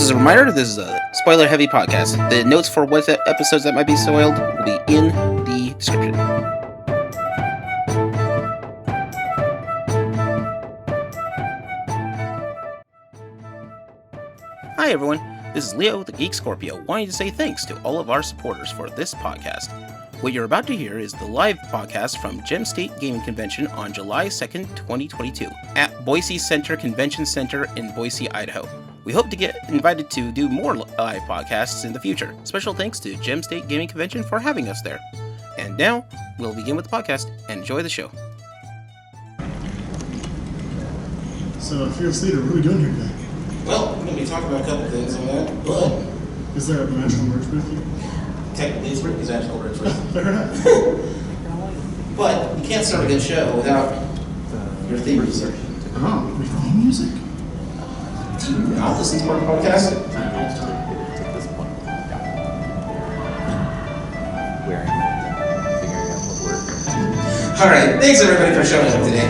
Just as a reminder, this is a spoiler-heavy podcast. The notes for what episodes that might be spoiled will be in the description. Hi everyone, this is Leo, the Geek Scorpio, wanting to say thanks to all of our supporters for this podcast. What you're about to hear is the live podcast from Gem State Gaming Convention on July 2nd, 2022, at Boise Center Convention Center in Boise, Idaho. We hope to get invited to do more live podcasts in the future. Special thanks to Gem State Gaming Convention for having us there. And now, we'll begin with the podcast. Enjoy the show. So, Fearless Leader, what are we doing here today? Well, we're going to be talking about a couple things on that, but... Is there a dimensional merge with you? Technically, it's Rick Dimensional Merge with Fair enough. But you can't start a good show without your theme music. Oh, we have theme music? Do you not listen to our podcast? Alright, thanks everybody for showing up today.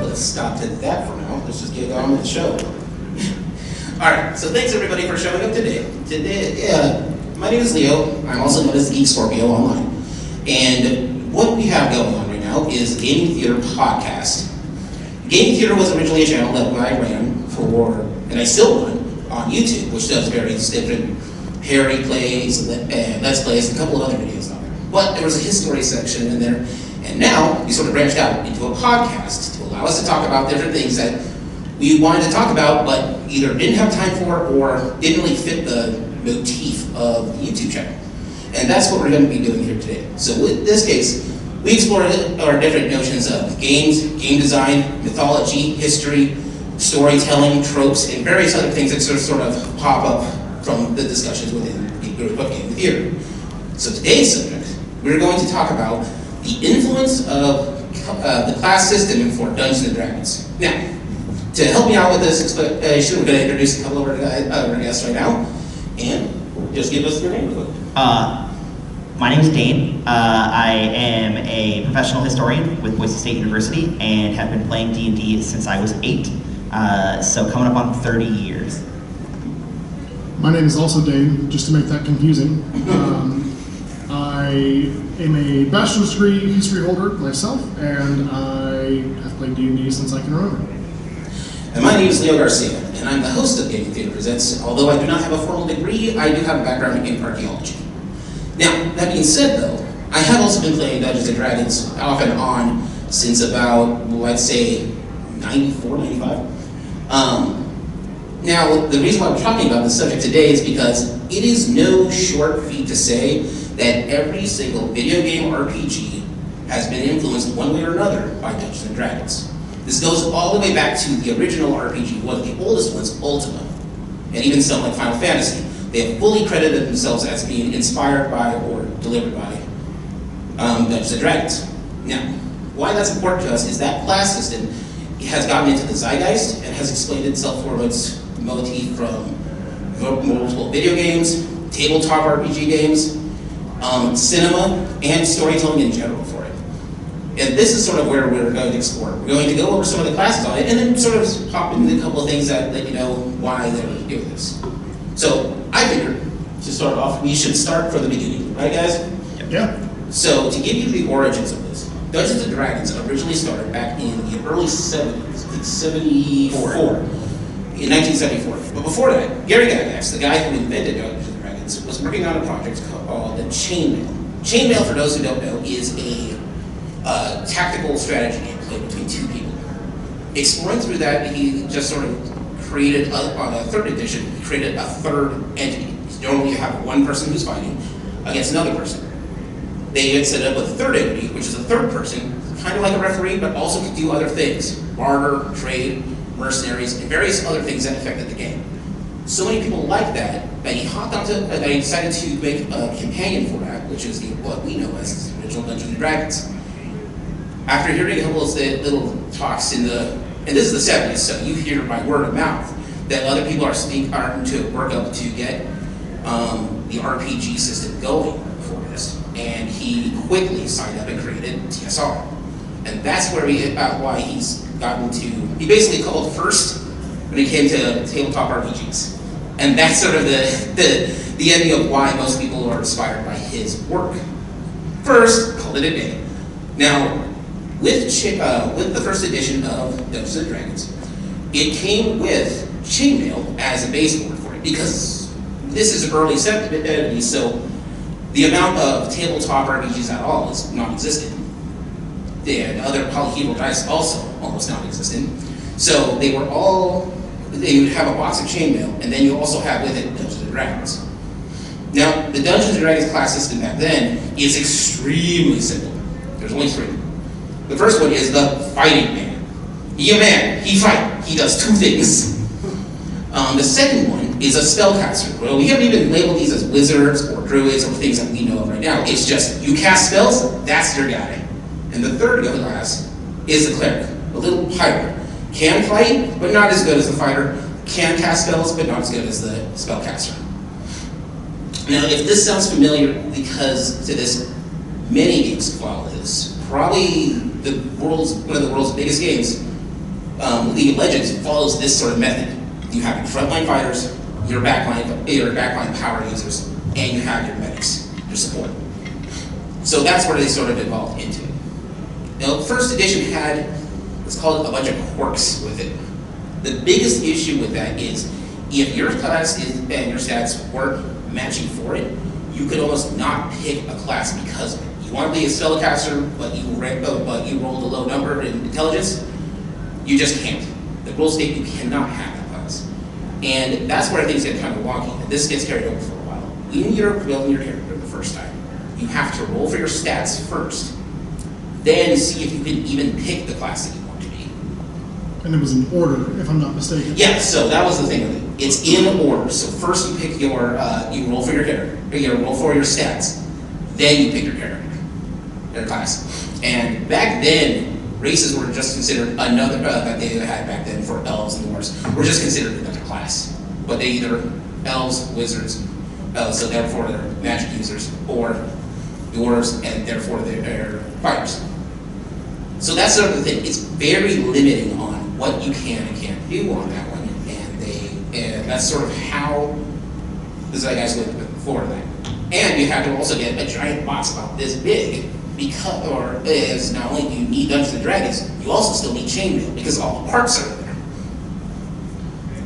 Let's stop to that for now. Let's just get on with the show. Alright, so thanks everybody for showing up today. My name is Leo. I'm also known as the Geek Scorpio online. And what we have going on right now is the Gaming Theater podcast. Gaming Theater was originally a channel that I ran for, and I still run, on YouTube, which does various different parody plays and Let's Plays and a couple of other videos on there. But there was a history section in there, and now we sort of branched out into a podcast to allow us to talk about different things that we wanted to talk about, but either didn't have time for or didn't really fit the motif of the YouTube channel. And that's what we're going to be doing here today. So in this case, we explore our different notions of games, game design, mythology, history, storytelling, tropes, and various other things that sort of pop up from the discussions within the group of Gaming Theater. So today's subject, we're going to talk about the influence of the class system for Dungeons & Dragons. Now, to help me out with this explanation, we're going to introduce a couple of our guests right now. And just give us your name real quick. My name is Dane. I am a professional historian with Boise State University and have been playing D&D since I was 8. So coming up on 30 years. My name is also Dane, just to make that confusing. I am a bachelor's degree history holder myself, and I have played D&D since I can remember. And my name is Leo Garcia, and I'm the host of Gaming Theater Presents. Although I do not have a formal degree, I do have a background in archaeology. Now, that being said though, I have also been playing Dungeons & Dragons off and on since about, let's say, 94, 95. Now, the reason why we're talking about this subject today is because it is no short feat to say that every single video game RPG has been influenced one way or another by Dungeons & Dragons. This goes all the way back to the original RPG, one of the oldest ones, Ultima, and even some like Final Fantasy. They have fully credited themselves as being inspired by or delivered by Dungeons & Dragons. Now, why that's important to us is that class system has gotten into the zeitgeist and has explained itself for its motif from multiple video games, tabletop RPG games, cinema, and storytelling in general for it. And this is sort of where we're going to explore. We're going to go over some of the classes on it, and then sort of pop into a couple of things that let you know why they're doing this. So, I figured, to start off, we should start from the beginning. Right, guys? Yeah. So, to give you the origins of this, Dungeons & Dragons originally started back in the early 70s, I think 74, in 1974. But before that, Gary Gygax, the guy who invented Dungeons & Dragons, was working on a project called the Chainmail. Chainmail, for those who don't know, is a tactical strategy game played between two people. Exploring through that, he just sort of created, on a third edition, he created a third entity. Normally you have one person who's fighting against another person. They had set up a third entity, which is a third person, kind of like a referee, but also could do other things. Barter, trade, mercenaries, and various other things that affected the game. So many people liked that he hopped onto, he decided to make a companion for that, which is what we know as the original Dungeons & Dragons. After hearing a couple of little talks and this is the 70s, so you hear by word of mouth that other people are starting to work up to get the RPG system going for this. and he quickly signed up and created TSR. And that's where why he's gotten to, he basically called first when it came to tabletop RPGs. And that's sort of the ending of why most people are inspired by his work. First, called it a day. Now, with the first edition of Dungeons & Dragons, it came with chainmail as a baseboard for it, because this is early 70s, so the amount of tabletop RPGs at all is non-existent. And other polyhedral dice also almost non-existent. So they would have a box of chainmail, and then you also have with it Dungeons & Dragons. Now, the Dungeons & Dragons class system back then is extremely simple. There's only 3. The first one is the fighting man. He a man, he fight, he does 2 things. The second one is a spellcaster. Well, we haven't even labeled these as wizards or druids or things that we know of right now. It's just, you cast spells, that's your guy. And the third class is the cleric, a little pirate. Can fight, but not as good as the fighter. Can cast spells, but not as good as the spellcaster. Now, if this sounds familiar, because to this, many games follow this. Probably one of the world's biggest games, League of Legends, follows this sort of method. You have your frontline fighters, your backline power users, and you have your medics, your support. So that's where they sort of evolved into it. Now, the first edition had what's called a bunch of quirks with it. The biggest issue with that is if your class and your stats weren't matching for it, you could almost not pick a class because of it. You want to be a spellcaster, but you rolled a low number in intelligence, you just can't. The rules state you cannot have that class. And that's where things get kind of wonky. And this gets carried over for a while. When you're building your character the first time, you have to roll for your stats first, then see if you can even pick the class that you want to be. And it was in order, if I'm not mistaken. Yeah, so that was the thing with it. It's in order. So first you pick you roll for your character, you roll for your stats, then you pick your character, your class. And back then, races were just considered another, that they had back then for elves and dwarves, were just considered another class. But they either elves, wizards, so therefore they're magic users, or dwarves, and therefore they're fighters. So that's sort of the thing. It's very limiting on what you can and can't do on that one, and that's sort of how the Zeitgeist went before that. And you have to also get a giant box about this big, because not only do you need Dungeons & Dragons, you also still need chainmail, because all the parts are there.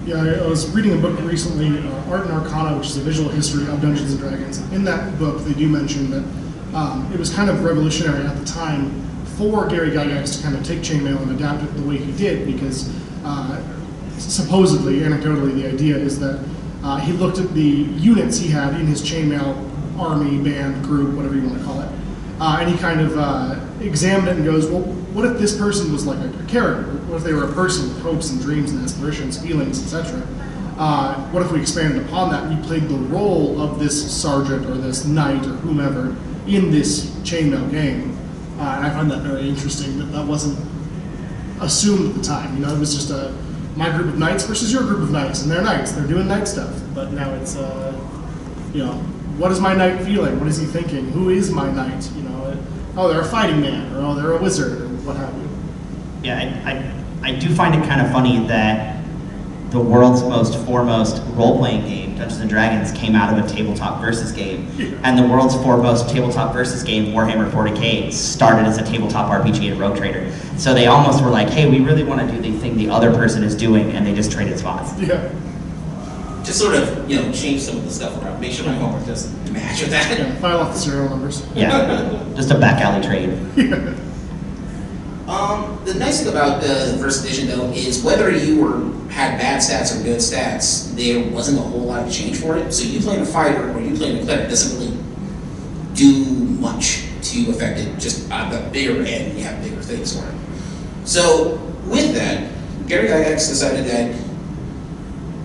Yeah, I was reading a book recently, Art and Arcana, which is a visual history of Dungeons & Dragons. In that book, they do mention that it was kind of revolutionary at the time for Gary Gygax to kind of take chainmail and adapt it the way he did, because supposedly, anecdotally, the idea is that he looked at the units he had in his chainmail army, band, group, whatever you want to call it, and he kind of examined it and goes, well, what if this person was like a character? What if they were a person with hopes and dreams and aspirations, feelings, etc.? What if we expanded upon that and you played the role of this sergeant or this knight or whomever in this chainmail game? And I find that very interesting, that wasn't assumed at the time. You know, it was just my group of knights versus your group of knights, and they're knights, they're doing knight stuff. But now it's, you know, what is my knight feeling? What is he thinking? Who is my knight? You know, oh, they're a fighting man, or oh, they're a wizard, or what have you. Yeah, I do find it kind of funny that the world's most foremost role-playing game, Dungeons & Dragons, came out of a tabletop versus game. Yeah. And the world's foremost tabletop versus game, Warhammer 40K, started as a tabletop RPG and Rogue Trader. So they almost were like, hey, we really want to do the thing the other person is doing, and they just traded spots. Yeah. Just sort of, you know, change some of the stuff around, make sure my homework doesn't match with that. Yeah, file off the serial numbers. Yeah, just a back alley trade. Yeah. The nice thing about the first edition, though, is whether you had bad stats or good stats, there wasn't a whole lot of change for it. So you playing a fighter or you playing a cleric doesn't really do much to affect it. Just at the bigger end, you have bigger things for it. So with that, Gary Gygax decided that,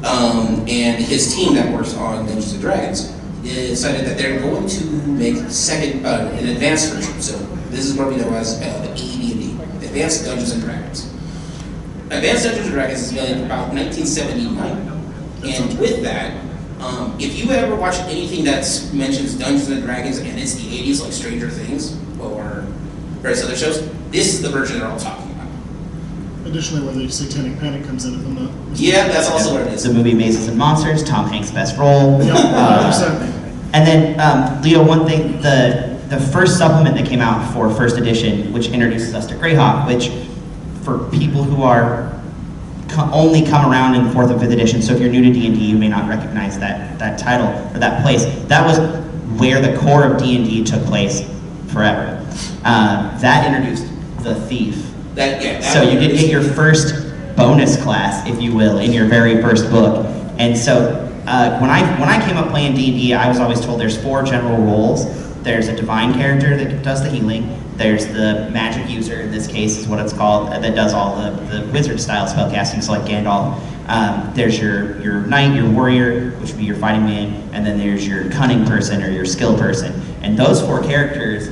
and his team that works on Dungeons & Dragons decided that they're going to make an advanced version. So this is what we know as the AD&D, Advanced Dungeons & Dragons. Advanced Dungeons & Dragons is made in about 1979, and with that, If you ever watch anything that mentions Dungeons and Dragons and it's the 80s, like Stranger Things or various other shows, this is the version they're all talking about. Additionally, where the Satanic Panic comes in, if I'm not mistaken. Yeah, that's also what it is. The movie Mazes and Monsters, Tom Hanks' best role. Yep, 100%. And then, Leo, one thing, the first supplement that came out for first edition, which introduces us to Greyhawk, which for people who are only come around in 4th and 5th edition, so if you're new to D&D, you may not recognize that title or that place. That was where the core of D&D took place forever. That introduced the Thief. So you did get your first bonus class, if you will, in your very first book. And so when I came up playing D&D, I was always told there's 4 general roles. There's a divine character that does the healing. There's the magic user, in this case is what it's called, that does all the wizard-style spellcasting, so like Gandalf. There's your knight, your warrior, which would be your fighting man, and then there's your cunning person or your skill person. And those 4 characters,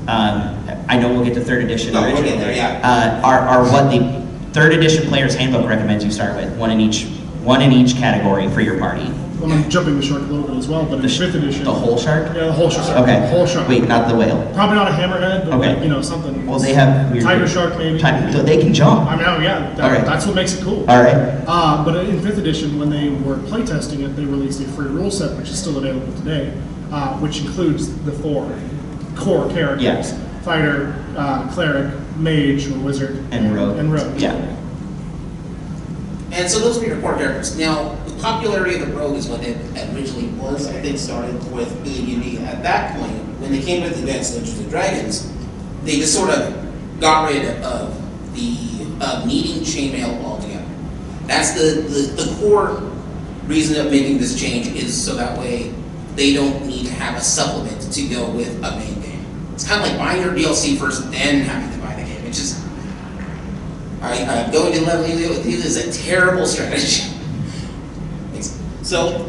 I know we'll get to 3rd edition originally, we'll get there, yeah. are what the 3rd edition player's handbook recommends you start with, one in each category for your party. Well, I'm jumping the shark a little bit as well, but in 5th edition... The whole shark? Yeah, the whole shark. Okay. The whole shark. Wait, not the whale. Probably not a hammerhead, but Okay. like, you know, something. Well, they have weird... Tiger shark, maybe. So they can jump. I mean, yeah, Okay. that's what makes it cool. All right. But in 5th edition, when they were playtesting it, they released a free rule set, which is still available today, which includes the 4 core characters. Yeah. Fighter, cleric, mage, or wizard. And rogue. And rogue. Yeah. And so those were your core characters. Now, the popularity of the rogue is what it originally was. I think started with D&D. At that point, when they came with Advanced Dungeons and Dragons, they just sort of got rid of the needing chainmail altogether. That's the core reason of making this change, is so that way they don't need to have a supplement to go with a main game. It's kind of like buying your DLC first, then having to buy the game. It's just, I'm going to level you with you is a terrible strategy. Thanks. So,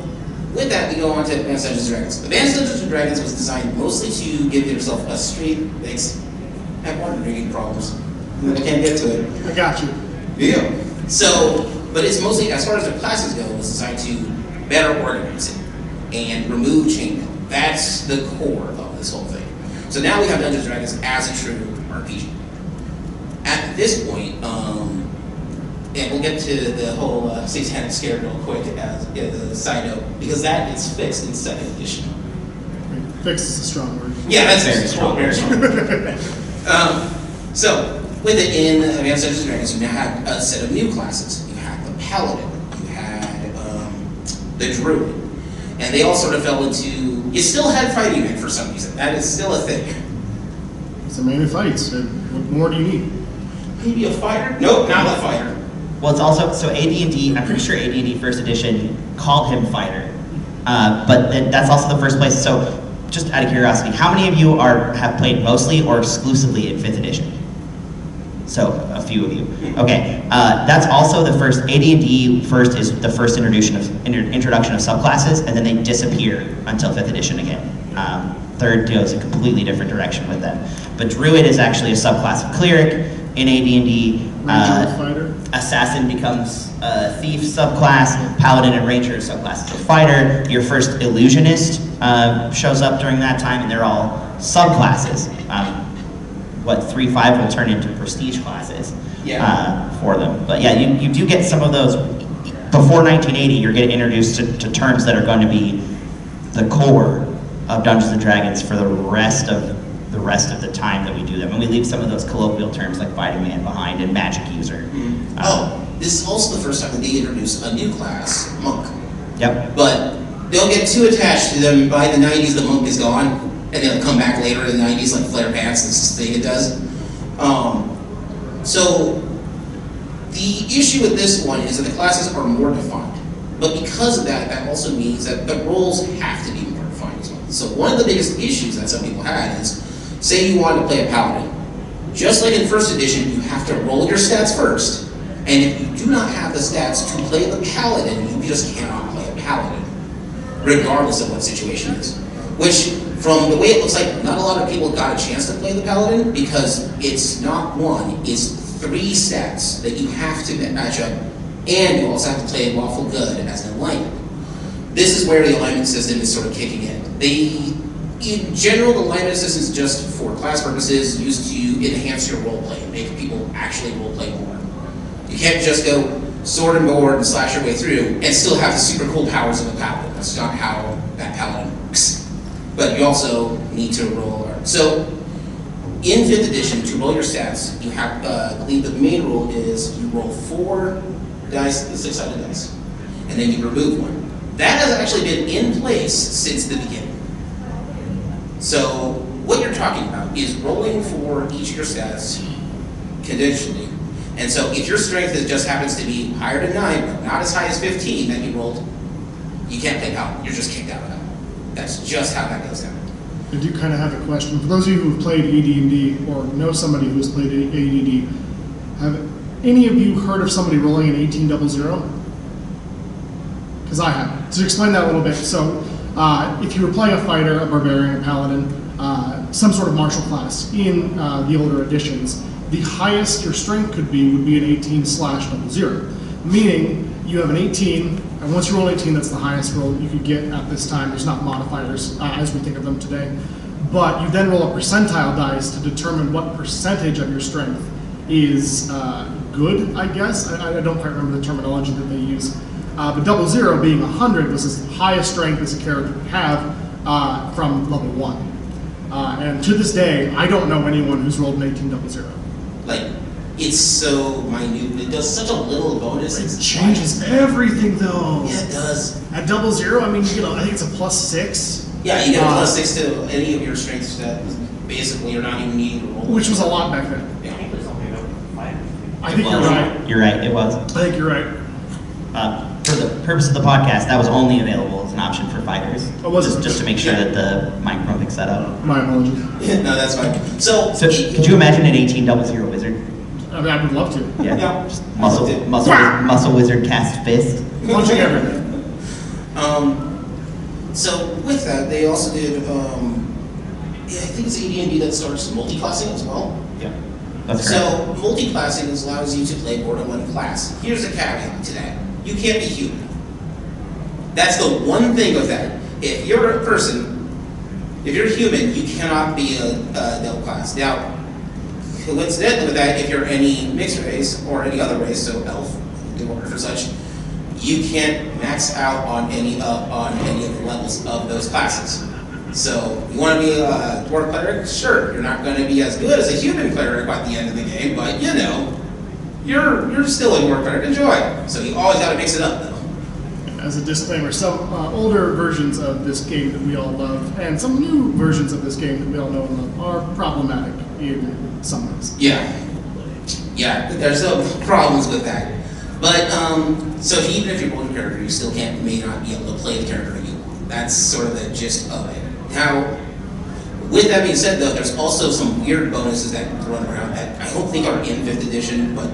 with that, we go on to Advanced Dungeons & Dragons. Advanced Dungeons & Dragons was designed mostly to give yourself a straight, thanks, I have water drinking problems. I can't get to it. I got you. Yeah. So, but it's mostly, as far as the classes go, it's designed to better organize it and remove chainmail. That's the core of this whole thing. So now we have Dungeons & Dragons as a true RPG. At this point, and we'll get to the whole satanic scare real quick as a side note, because that is fixed in 2nd edition. Fix is a strong word. Yeah, that's very strong. Very strong. So, with it in Advanced Dungeons & Dragons, you now have a set of new classes. You have the Paladin, you had the Druid, and they all sort of fell into, you still had fighting men for some reason. That is still a thing. It's a man who fights. What more do you need? Maybe a fighter? Nope, not a fighter. Well, it's also, so AD&D, I'm pretty sure AD&D 1st edition called him Fighter. But that's also the first place. So, just out of curiosity, how many of you have played mostly or exclusively in 5th edition? So, a few of you. Okay, that's also the first, AD&D first is the first introduction of subclasses, and then they disappear until 5th edition again. 3rd goes a completely different direction with them. But Druid is actually a subclass of Cleric in AD&D. Fighter. Assassin becomes a Thief subclass, Paladin and Ranger subclasses of Fighter. Your first Illusionist shows up during that time, and they're all subclasses. 3-5 will turn into prestige classes for them. But yeah, you do get some of those. Before 1980, you're getting introduced to terms that are going to be the core of Dungeons and Dragons for the rest of the time that we do them. And we leave some of those colloquial terms like fighting man behind and magic user. This is also the first time that they introduce a new class, Monk. Yep. But they'll get too attached to them. By the 90s, the Monk is gone, and they'll come back later in the 90s like Flare Pants, this thing it does. So the issue with this one is that the classes are more defined. But because of that, that also means that the roles have to be more defined as well. So one of the biggest issues that some people had is, say you wanted to play a Paladin. Just like in 1st edition, you have to roll your stats first. And if you do not have the stats to play the Paladin, you just cannot play a Paladin, regardless of what situation it is. Which, from the way it looks like, not a lot of people got a chance to play the Paladin, because it's not one, it's 3 stats that you have to match up, and you also have to play Lawful Good as an alignment. this is where the alignment system is sort of kicking in. In general, the alignment system is just for class purposes, used to enhance your role play, make people actually role play more. You can't just go sword and board and slash your way through and still have the super cool powers of a paladin. That's not how that paladin works. But you also need to roll. So, in 5th edition, to roll your stats, you have, I believe the main rule is you roll 4 dice, the 6-sided dice, and then you remove 1. That has actually been in place since the beginning. So, what you're talking about is rolling for each of your stats conditionally. And so, if your strength just happens to be higher than 9, but not as high as 15 that you rolled, you can't play Paladin. You're just kicked out of that. That's just how that goes down. I do kind of have a question. For those of you who have played AD&D or know somebody who has played AD&D, have any of you heard of somebody rolling an 1800? Because I have. To explain that a little bit, so if you were playing a fighter, a barbarian, a paladin, some sort of martial class in the older editions, the highest your strength could be would be an 18/00, meaning you have an 18, and once you roll 18, that's the highest roll you could get at this time. There's not modifiers as we think of them today. But you then roll a percentile dice to determine what percentage of your strength is good, I guess. I don't quite remember the terminology that they use. But 00 being 100 was the highest strength as a character could have from level 1. And to this day, I don't know anyone who's rolled an 1800. Like, it's so minute. It does such a little bonus. It changes everything, though. Yeah, it does. At 00, I mean, you get I think it's a +6. Yeah, you get a +6 to any of your strengths that basically you're not even needing to roll. Which was a lot back then. Yeah. I think you're right. You're right, it was. I think you're right. For the purpose of the podcast, that was only available as an option for fighters. Oh, was it? Just to make sure that the microphone picks that up. My apologies. No, that's fine. So Could you imagine an 1800 wizard? I mean, I would love to. Yeah. Yeah. Just muscle wizard cast fist. Punching everything. So with that, they also did. I think it's AD&D that starts multi-classing as well. Yeah. That's correct. So multi-classing allows you to play more than one class. Here's a caveat to that: you can't be human. That's the one thing with that. If you're a person, if you're human, you cannot be a double class. Now, coincidentally with that, if you're any mixed race or any other race, so elf, dwarf, or such, you can't max out on any of the levels of those classes. So you want to be a dwarf cleric? Sure, you're not going to be as good as a human cleric by the end of the game, but you know, you're still a dwarf cleric. Enjoy. So you always got to mix it up, though. As a disclaimer, some older versions of this game that we all love, and some new versions of this game that we all know and love, are problematic in some ways. Yeah, there's some problems with that. But so even if you're one character, you still may not be able to play the character you want. That's sort of the gist of it. Now, with that being said, though, there's also some weird bonuses that run around that I don't think are in 5th edition, but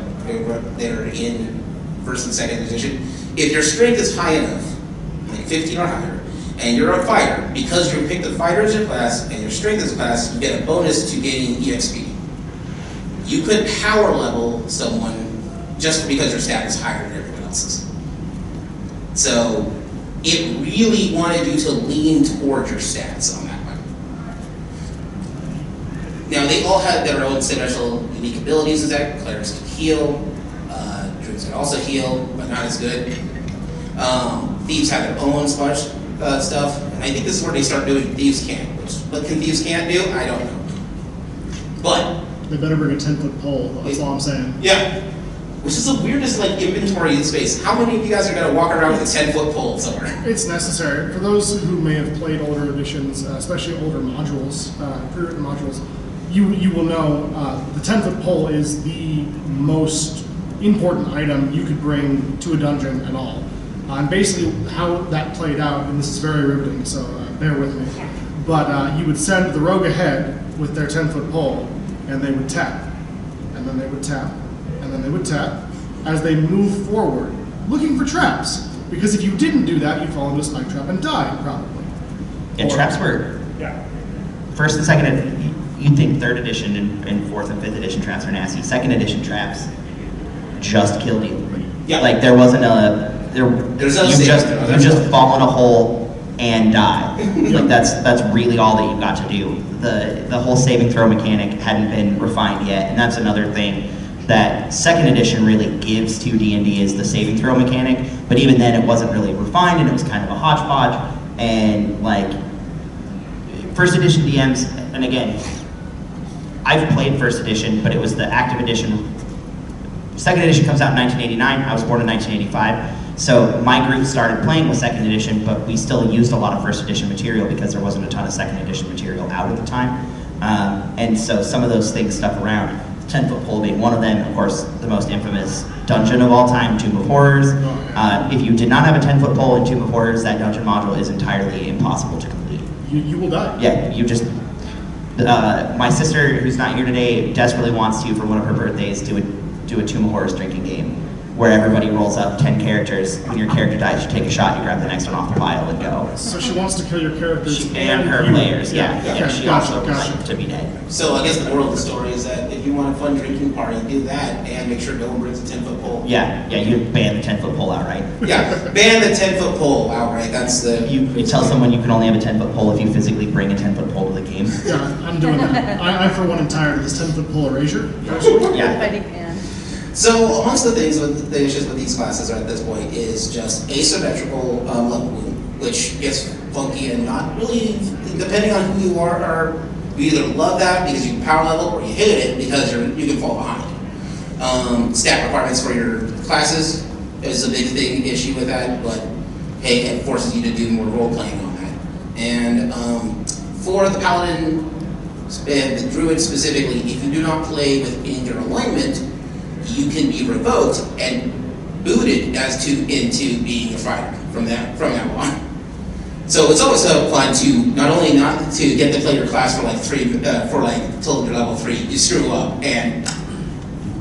they're in 1st and 2nd edition. If your strength is high enough, like 15 or higher, and you're a fighter, because you picked the fighter as your class and your strength as a class, you get a bonus to gaining EXP. You could power level someone just because your stat is higher than everyone else's. So it really wanted you to lean towards your stats on that one. Now they all had their own special unique abilities. Is that clerics can heal, druids can also heal, but not as good. Thieves have their own stuff, and I think this is where they start doing thieves can't. What can thieves can't do? I don't know. But They better bring a 10-foot pole, that's all I'm saying. yeah. Which is the weirdest inventory in space. How many of you guys are going to walk around with a 10-foot pole somewhere? It's necessary. For those who may have played older editions, especially older modules, pre-written modules, you will know the 10-foot pole is the most important item you could bring to a dungeon at all. And basically how that played out, and this is very riveting, so bear with me, but you would send the rogue ahead with their 10-foot pole, and they would tap, and then they would tap, and then they would tap as they move forward, looking for traps. Because if you didn't do that, you'd fall into a spike trap and die, probably. And traps were Yeah. 1st and 2nd. You'd think 3rd edition and 4th and 5th edition traps are nasty. 2nd edition traps just killed you. Yeah. Like there wasn't a There's no you saving just throw, you that's just all. fall in a hole and die. Like that's really all that you've got to do. The whole saving throw mechanic hadn't been refined yet, and that's another thing that second edition really gives to D&D is the saving throw mechanic. But even then, it wasn't really refined, and it was kind of a hodgepodge. And like first edition DMs, and again, I've played first edition, but it was the active edition. Second edition comes out in 1989. I was born in 1985. So my group started playing with second edition, but we still used a lot of first edition material because there wasn't a ton of second edition material out at the time. And so some of those things stuck around. 10-foot pole being one of them. Of course, the most infamous dungeon of all time, Tomb of Horrors. If you did not have a 10-foot pole in Tomb of Horrors, that dungeon module is entirely impossible to complete. You will die. Yeah, you just... my sister, who's not here today, desperately wants to, for one of her birthdays, do a Tomb of Horrors drinking game where everybody rolls up 10 characters. When your character dies, you take a shot, you grab the next one off the pile and go. So she wants to kill your characters And her you. players, yeah. Okay, She gotcha, also gotcha. likes to be dead. So I guess the moral of the story is that if you want a fun drinking party, do that and make sure no one brings a 10-foot pole. Yeah, you ban the 10-foot pole outright. Yeah, ban the 10-foot pole outright. That's the. You tell someone you can only have a 10-foot pole if you physically bring a 10-foot pole to the game. Yeah, I'm doing that. I for one, am tired of this 10-foot pole erasure. Yeah. Fighting man. So amongst the issues with these classes at this point is just asymmetrical leveling, which gets funky and not really, depending on who you are you either love that because you can power level or you hate it because you can fall behind. Stat requirements for your classes is a big issue with that, but hey, it forces you to do more role playing on that. And for the paladin and the druid specifically, if you do not play within your alignment, you can be revoked and booted into being a fighter from that on. So it's always fun to not to get to play your class for till you're level 3, you screw up and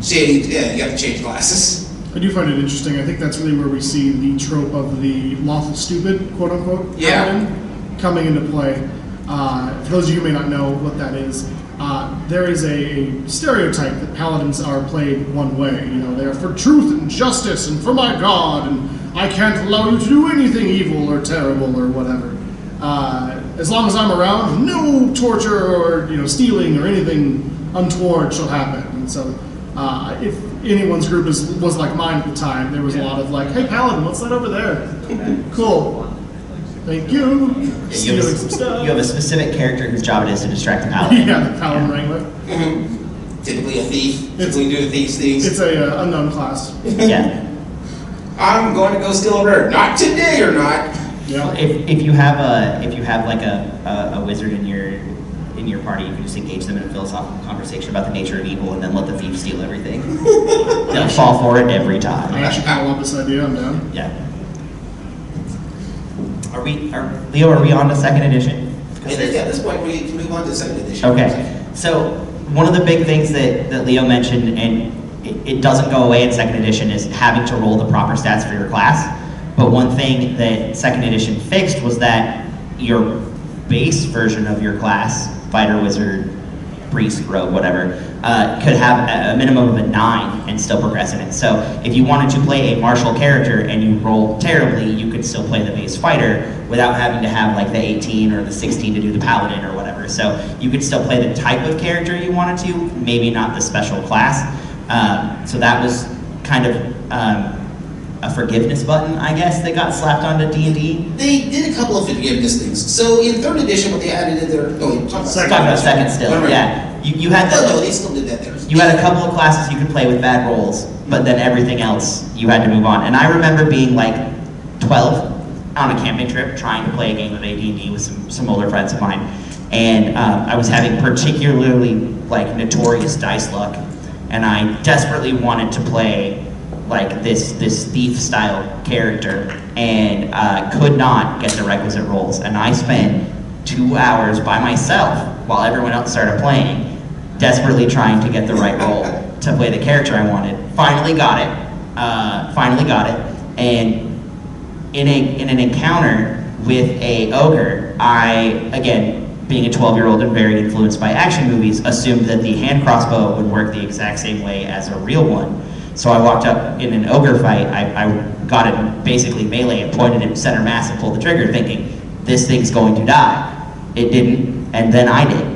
you have to change classes. I do find it interesting. I think that's really where we see the trope of the lawful stupid, quote unquote, paladin coming into play. For those of you who may not know what that is, there is a stereotype that paladins are played one way. You know, they are for truth and justice and for my God, and I can't allow you to do anything evil or terrible or whatever. As long as I'm around, no torture or stealing or anything untoward shall happen. And so, if anyone's group was like mine at the time, there was a lot of like, "Hey, paladin, what's that over there? Cool. Thank you." Stealing some stuff. You have a specific character whose job it is to distract the paladin. Yeah, the paladin wrangler. Mm-hmm. Typically a thief. Typically do thieves things. It's a unknown class. Yeah. I'm going to go steal a bird. Not today or not. Yeah. If you have like a wizard in your party, you can just engage them in a philosophical conversation about the nature of evil, and then let the thief steal everything. They'll fall for it every I time. actually kind of love this idea. I'm down. Yeah. Leo, are we on to second edition? I think at this point we can move on to second edition. Okay. So one of the big things that Leo mentioned, and it doesn't go away in second edition, is having to roll the proper stats for your class. But one thing that second edition fixed was that your base version of your class, fighter, wizard, priest, rogue, whatever, could have a minimum of a 9 and still progress in it. So if you wanted to play a martial character and you roll terribly, you could still play the base fighter without having to have like the 18 or the 16 to do the paladin or whatever. So you could still play the type of character you wanted to, maybe not the special class. So that was kind of a forgiveness button, I guess, that got slapped onto D&D. They did a couple of forgiveness things. So in third edition, what they added in there. Talking about second still, Right. yeah. You had No, they still did that there. You had a couple of classes you could play with bad rolls, but then everything else you had to move on. And I remember being like 12 on a camping trip trying to play a game of AD&D with some older friends of mine. And I was having particularly like notorious dice luck, and I desperately wanted to play like this thief style character, and could not get the requisite rolls. And I spent 2 hours by myself while everyone else started playing, desperately trying to get the right roll to play the character I wanted. Finally got it. And in an encounter with a ogre, I, again, being a 12-year-old and very influenced by action movies, assumed that the hand crossbow would work the exact same way as a real one. So I walked up in an ogre fight, I got it basically melee and pointed it center mass and pulled the trigger thinking, this thing's going to die. It didn't, and then I did.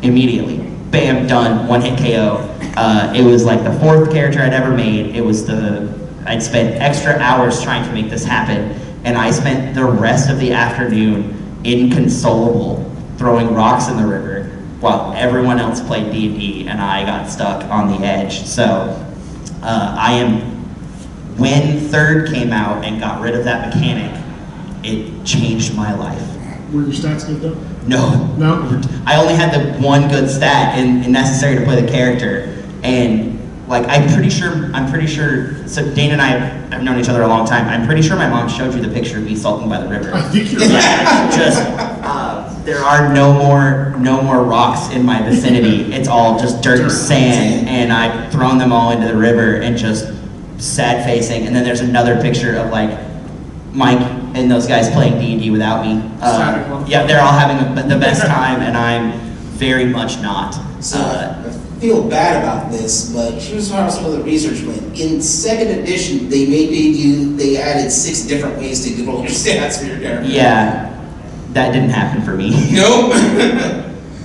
Immediately. Bam, done, one hit KO. It was like the 4th character I'd ever made. I'd spent extra hours trying to make this happen, and I spent the rest of the afternoon inconsolable, throwing rocks in the river, while everyone else played D&D, and I got stuck on the edge. So, when 3rd came out and got rid of that mechanic, it changed my life. Were your stats good though? No. No? I only had the one good stat and necessary to play the character, and like I'm pretty sure. So Dane and I have known each other a long time. I'm pretty sure my mom showed you the picture of me sulking by the river. I think you're right. Just there are no more rocks in my vicinity. It's all just dirt and sand, and I've thrown them all into the river and just sad facing. And then there's another picture of like Mike and those guys playing D&D without me. Yeah, they're all having the best time, and I'm very much not. So I feel bad about this, but here's how some of the research went. In 2nd edition, they added 6 different ways to roll your stats for your character. Yeah, that didn't happen for me. Nope.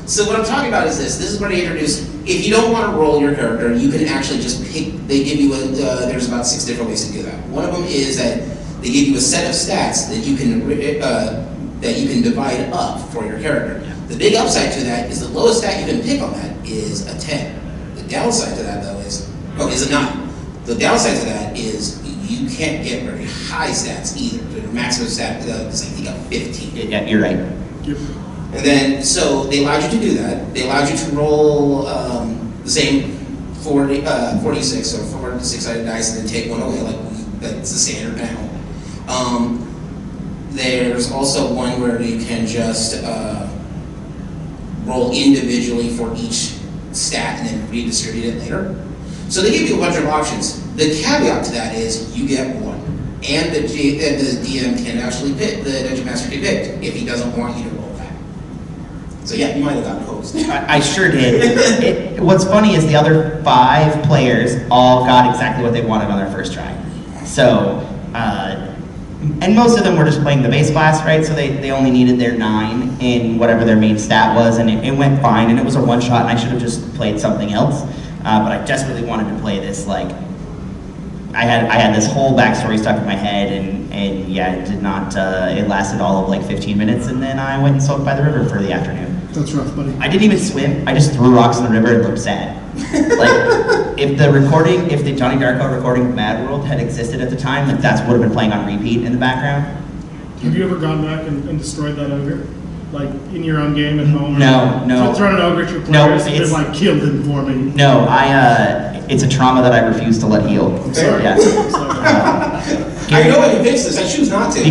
So what I'm talking about is this. This is where they introduce, if you don't want to roll your character, you can actually just pick, they give you there's about 6 different ways to do that. One of them is that they give you a set of stats that you can divide up for your character. The big upside to that is the lowest stat you can pick on that is a 10. The downside to that though is a 9. The downside to that is you can't get very high stats either. The maximum stat is I think a 15. Yeah, you're right. Yep. And then, so they allowed you to do that. They allowed you to roll the same 46 or 4 to 6-sided dice and then take one away, like that's the standard panel. There's also one where you can just roll individually for each stat and then redistribute it later. So they give you a bunch of options. The caveat to that is you get one. And the DM can actually pick, the Dungeon Master can pick if he doesn't want you to roll that. So yeah, you might have gotten hosed. I sure did. What's funny is the other 5 players all got exactly what they wanted on their first try. So, and most of them were just playing the base class, right? So they only needed their 9 in whatever their main stat was, and it went fine, and it was a one-shot, and I should have just played something else. But I desperately wanted to play this, like, I had this whole backstory stuck in my head, and yeah, it did not, it lasted all of like 15 minutes, and then I went and soaked by the river for the afternoon. That's rough, buddy. I didn't even swim, I just threw rocks in the river and looked sad. Like, if the Johnny Darko recording of Mad World had existed at the time, like that's what would have been playing on repeat in the background. Have you ever gone back and destroyed that ogre? Like, in your own game at home? No. Thrown an ogre at your players No, and like killed him for me? No, it's a trauma that I refuse to let heal. Sorry. Yeah. I know I can fix this. I choose not to.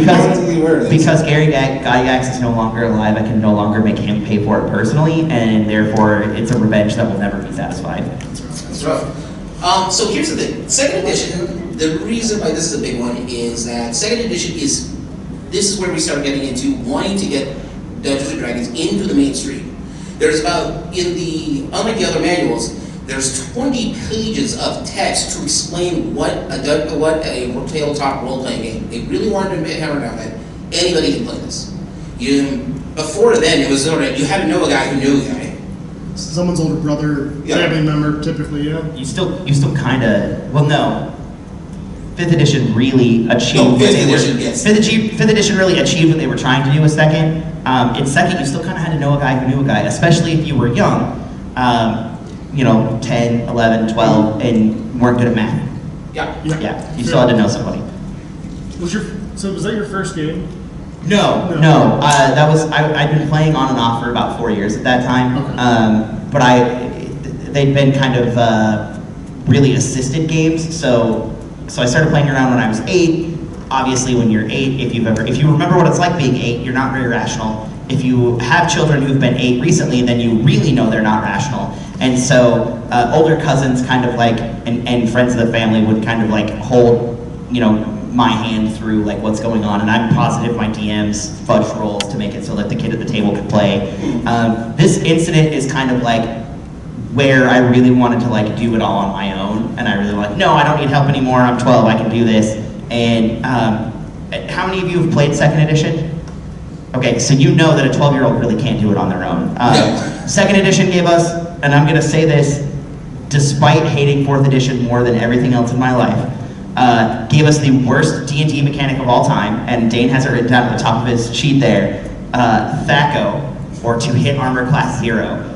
Because Gary Gygax is no longer alive, I can no longer make him pay for it personally, and therefore it's a revenge that will never be satisfied. That's rough. So here's the thing. 2nd edition, the reason why this is a big one is that 2nd edition this is where we start getting into wanting to get Dungeons and Dragons into the mainstream. There's unlike the other manuals, there's 20 pages of text to explain what a tabletop role-playing game. They really wanted to hammer down that anybody can play this. Before then, it was sort of, you had to know a guy who knew a guy. Someone's older brother, family member, typically, yeah. You still kind of, well, no. 5th edition really achieved. Fifth edition really achieved what they were trying to do with 2nd. In 2nd, you still kind of had to know a guy who knew a guy, especially if you were young. 10, 11, 12, and weren't good at math. Yeah. You still had to know somebody. Was that your first game? No. That was I'd been playing on and off for about 4 years at that time. Okay. But they'd been kind of really assisted games. So I started playing around when I was 8. Obviously, when you're 8, if you remember what it's like being 8, you're not very rational. If you have children who've been 8 recently, then you really know they're not rational. And so older cousins kind of like, and friends of the family would kind of like hold, my hand through like what's going on. And I'm positive my DMs fudge rolls to make it so that the kid at the table could play. This incident is kind of like where I really wanted to like do it all on my own, and I really like, no, I don't need help anymore. I'm 12, I can do this. And how many of you have played 2nd edition? Okay, so you know that a 12-year-old really can't do it on their own. 2nd edition gave us, and I'm going to say this, despite hating 4th edition more than everything else in my life, gave us the worst D&D mechanic of all time, and Dane has it written down at the top of his sheet there, THAC0, or to hit armor class 0.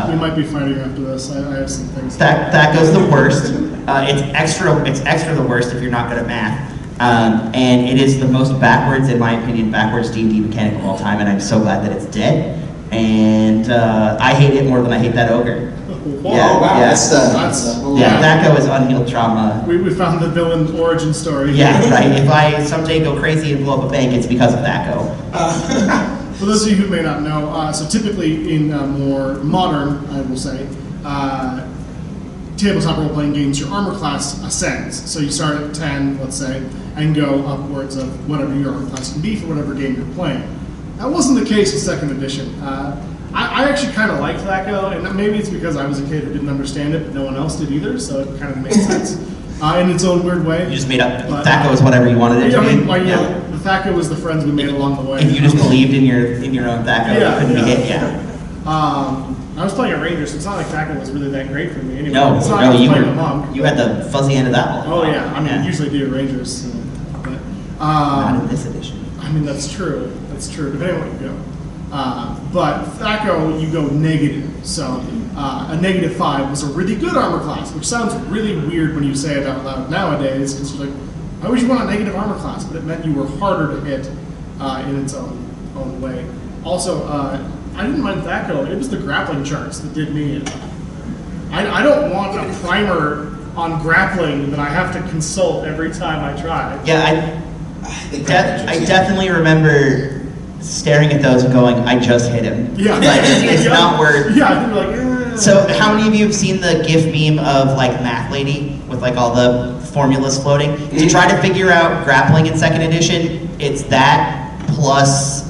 We might be fighting after this. I have some things. THAC0's the worst. It's extra the worst if you're not good at math. And it is the most backwards, in my opinion, backwards D&D mechanic of all time, and I'm so glad that it's dead. And I hate it more than I hate that ogre. Whoa, Yeah, wow, yeah. THAC0 is unhealed trauma. We found the villain's origin story. Yeah, right. If I someday go crazy and blow up a bank, it's because of THAC0. For those of you who may not know, so typically in more modern, I will say, tabletop role-playing games, your armor class ascends. So you start at 10, let's say, and go upwards of whatever your armor class can be for whatever game you're playing. That wasn't the case with 2nd edition. I actually kind of liked THAC0, and maybe it's because I was a kid who didn't understand it, but no one else did either, so it kind of made sense in its own weird way. You just made up THAC0 is whatever you wanted it to be. The THAC0 was the friends we made along the way. If you just believed in your own THAC0, you couldn't be hit. I was playing a ranger, so it's not like THAC0 was really that great for me. Anyway, No, it's not like you playing a monk. had the fuzzy end of that one. Oh yeah, I mean usually do rangers, but not in this edition. I mean that's true. That's true. Depending on what you go. But THAC0, you go negative. So a -5 was a really good armor class, which sounds really weird when you say it out loud nowadays, because you're like, why would you want a negative armor class? But it meant you were harder to hit in its own way. Also, I didn't mind THAC0. It was the grappling charts that did me in. I don't want a primer on grappling that I have to consult every time I try. Yeah, I definitely remember staring at those and going, I just hit him. Yeah. Like, it's not worth. Yeah, I think like, So how many of you have seen the GIF meme of like Math Lady with like all the formulas floating? To try to figure out grappling in 2nd edition, it's that plus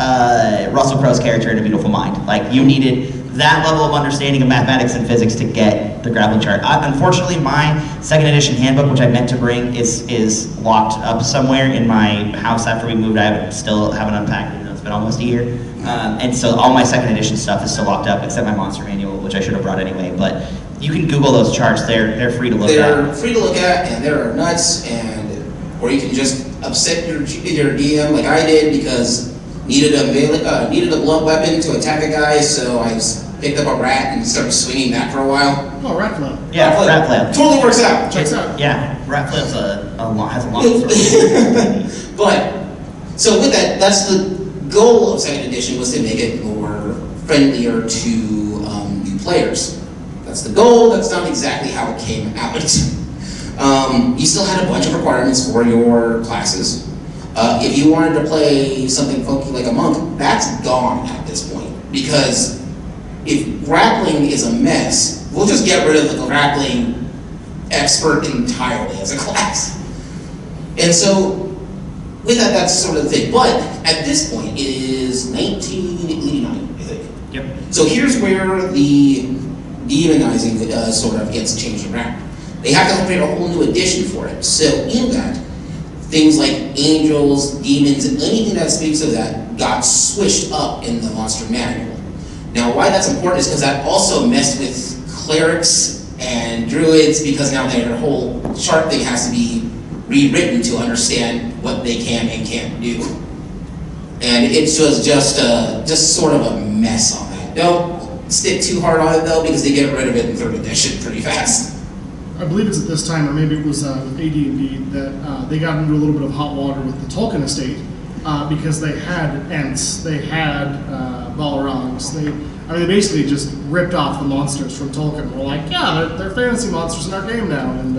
Russell Crowe's character in A Beautiful Mind. Like you needed that level of understanding of mathematics and physics to get the grappling chart. Unfortunately, my 2nd edition handbook, which I meant to bring, is locked up somewhere in my house after we moved. I still haven't unpacked it. It's been almost a year. And so all my 2nd edition stuff is still locked up, except my monster manual, which I should have brought anyway. But you can Google those charts. They're free to look at. They're free to look at, and they're nuts, or you can just upset your DM like I did because needed a blunt weapon to attack a guy, so I picked up a rat and started swinging that for a while. Oh, rat flail. Yeah, rat flail. Totally works out. Checks out. Yeah, rat flail's has a long story. But so with that, that's the goal of 2nd edition, was to make it more friendlier to new players. That's the goal. That's not exactly how it came out. You still had a bunch of requirements for your classes. If you wanted to play something funky like a monk, that's gone at this point. Because if grappling is a mess, we'll just get rid of the grappling expert entirely as a class. And so, with that, that's sort of the thing. But at this point, it is 1989, I think. Yep. So here's where the demonizing sort of gets changed around. They have to create a whole new edition for it. So in that, things like angels, demons, and anything that speaks of that got swished up in the monster manual. Now why that's important is because that also messed with clerics and druids, because now their whole chart thing has to be rewritten to understand what they can and can't do. And it was just sort of a mess on that. Don't stick too hard on it though, because they get rid of it in 3rd edition pretty fast. I believe it's at this time, or maybe it was with AD&D, that they got into a little bit of hot water with the Tolkien estate because they had Ents, they had Balrogs, they basically just ripped off the monsters from Tolkien. We're like, yeah, they're fantasy monsters in our game now, and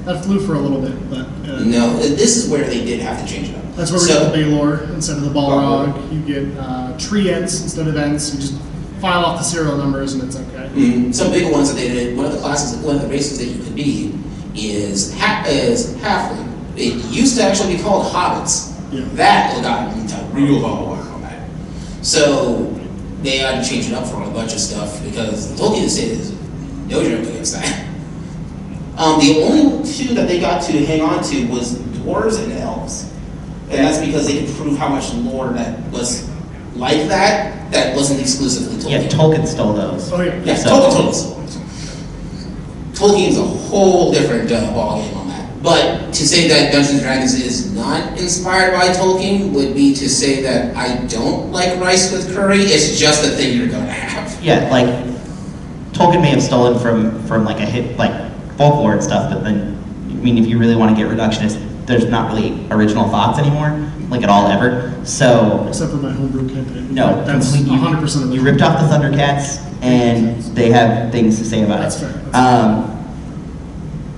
that flew for a little bit. But no, this is where they did have to change it up. That's where we get the Baelor instead of the Balrog. You get tree Ents instead of Ents. You just file off the serial numbers and it's okay. Some big ones that they did, one of the races that you could be is halfling. It used to actually be called hobbits. Yeah. That got into real hot water on that. So they had to change it up for a bunch of stuff because the Tolkien estate is no joke against that. The only two that they got to hang on to was dwarves and elves. And that's because they could prove how much lore that was like that wasn't exclusively Tolkien. Yeah, Tolkien stole those. Oh, yeah. Yeah, So- Tolkien stole those. Tolkien's a whole different ballgame on that. But to say that Dungeons & Dragons is not inspired by Tolkien would be to say that I don't like rice with curry. It's just a thing you're going to have. Yeah, like Tolkien may have stolen from like a hit like folklore and stuff, but then I mean, if you really want to get reductionist, there's not really original thoughts anymore, like at all ever. So Except for my homebrew campaign. no, That's complete- 100% of you ripped off the Thundercats, and they have things to say about That's it. fair.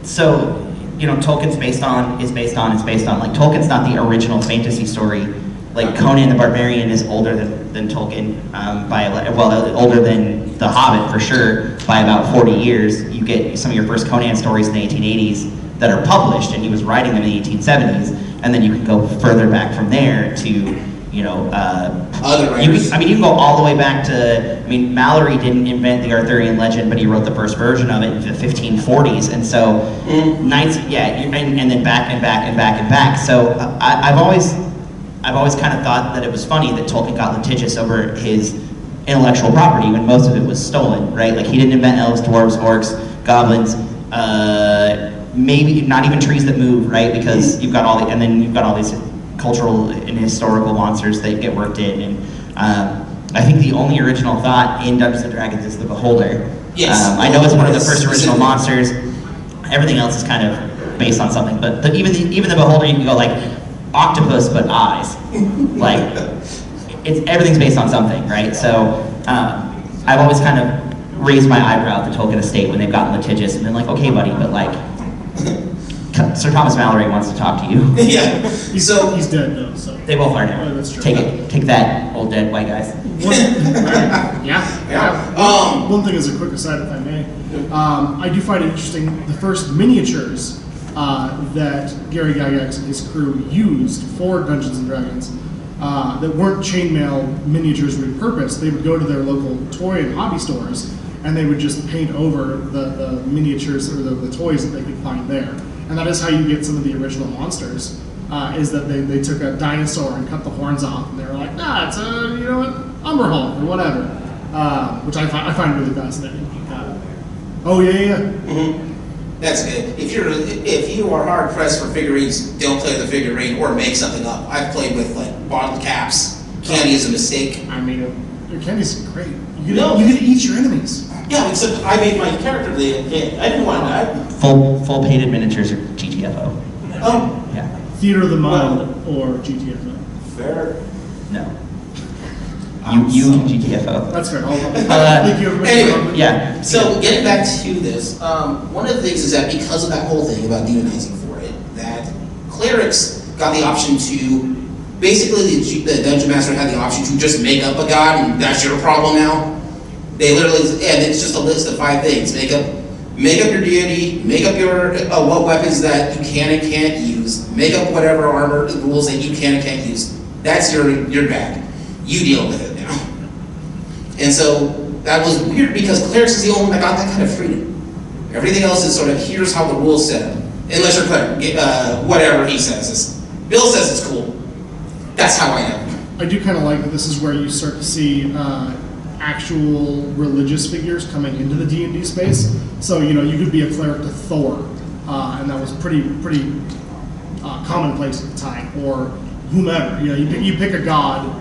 So, you know, Tolkien's based on. Like, Tolkien's not the original fantasy story. Like, Conan the Barbarian is older than Tolkien, older than The Hobbit for sure, by about 40 years. You get some of your first Conan stories in the 1880s that are published, and he was writing them in the 1870s, and then you can go further back from there to, you know, Other writers. you can go all the way back to, Mallory didn't invent the Arthurian legend, but he wrote the first version of it in the 1540s, and so knights, and then back and back and back and back. So I've always kind of thought that it was funny that Tolkien got litigious over his intellectual property when most of it was stolen, right? Like, he didn't invent elves, dwarves, orcs, goblins, maybe not even trees that move, right? Because you've got all these cultural and historical monsters that get worked in, and I think the only original thought in Dungeons & Dragons is the Beholder. Yes. I know it's one of the first original monsters. Everything else is kind of based on something, but even the Beholder, you can go like octopus but eyes. Like, everything's based on something, right? So I've always kind of raised my eyebrow at the Tolkien estate when they've gotten litigious and been like, okay, buddy, but like, Sir Thomas Mallory wants to talk to you. Yeah. He's dead though, so. They both are now. Oh, that's true. Take that, old dead white guys. Yeah. One thing as a quick aside, if I may, I do find it interesting the first miniatures that Gary Gygax and his crew used for Dungeons and Dragons that weren't chainmail miniatures repurposed. They would go to their local toy and hobby stores and they would just paint over the miniatures or the toys that they could find there. And that is how you get some of the original monsters. Is that they took a dinosaur and cut the horns off, and they were like, nah, it's a an Umberhulk or whatever, which I find really fascinating. Oh yeah. Mm-hmm. That's good. If you are hard pressed for figurines, don't play the figurine or make something up. I've played with like bottled caps. Candy is a mistake. Your candy's great. You No. get to eat your enemies. Yeah, except I made my character the candy. I didn't want to die. Full painted miniatures are GTFO. Oh, Yeah. Theater of the Mind or GTFO. fair. No. You GTFO. That's fair. Thank you. Anyway. Yeah. So getting back to this, one of the things is that because of that whole thing about demonizing for it, that clerics got the option to, basically the dungeon master had the option to just make up a god and that's your problem now. They literally, and it's just a list of 5 things. Make up your deity, make up your what weapons that you can and can't use, make up whatever armor rules that you can and can't use. That's your bag. You deal with it now. And so that was weird because clerics is the only one that got that kind of freedom. Everything else is sort of, here's how the rules set. Unless you're cleric, whatever he says. Bill says it's cool. That's how I am. I do kind of like that this is where you start to see actual religious figures coming into the D&D space. So, you could be a cleric to Thor, and that was pretty commonplace at the time, or whomever. You pick a god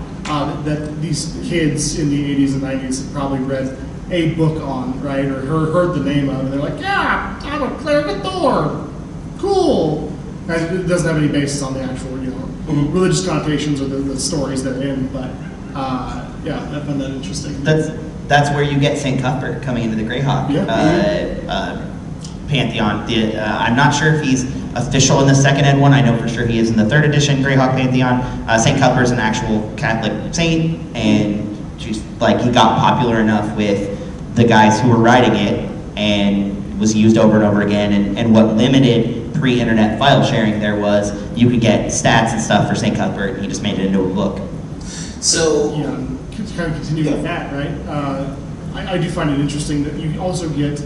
that these kids in the 80s and 90s had probably read a book on, right, or heard the name of, and they're like, yeah, I'm a cleric of Thor. Cool. And it doesn't have any basis on the actual, religious connotations or the stories they're in, but yeah, I found that interesting. That's where you get St. Cuthbert coming into the Greyhawk Pantheon. I'm not sure if he's official in the second ed one. I know for sure he is in the 3rd edition Greyhawk Pantheon. St. Cuthbert's an actual Catholic saint, and he got popular enough with the guys who were writing it, and was used over and over again. And what limited pre-internet file sharing there was you could get stats and stuff for St. Cuthbert, and he just made it into a book. So to kind of continue with that, right? I do find it interesting that you also get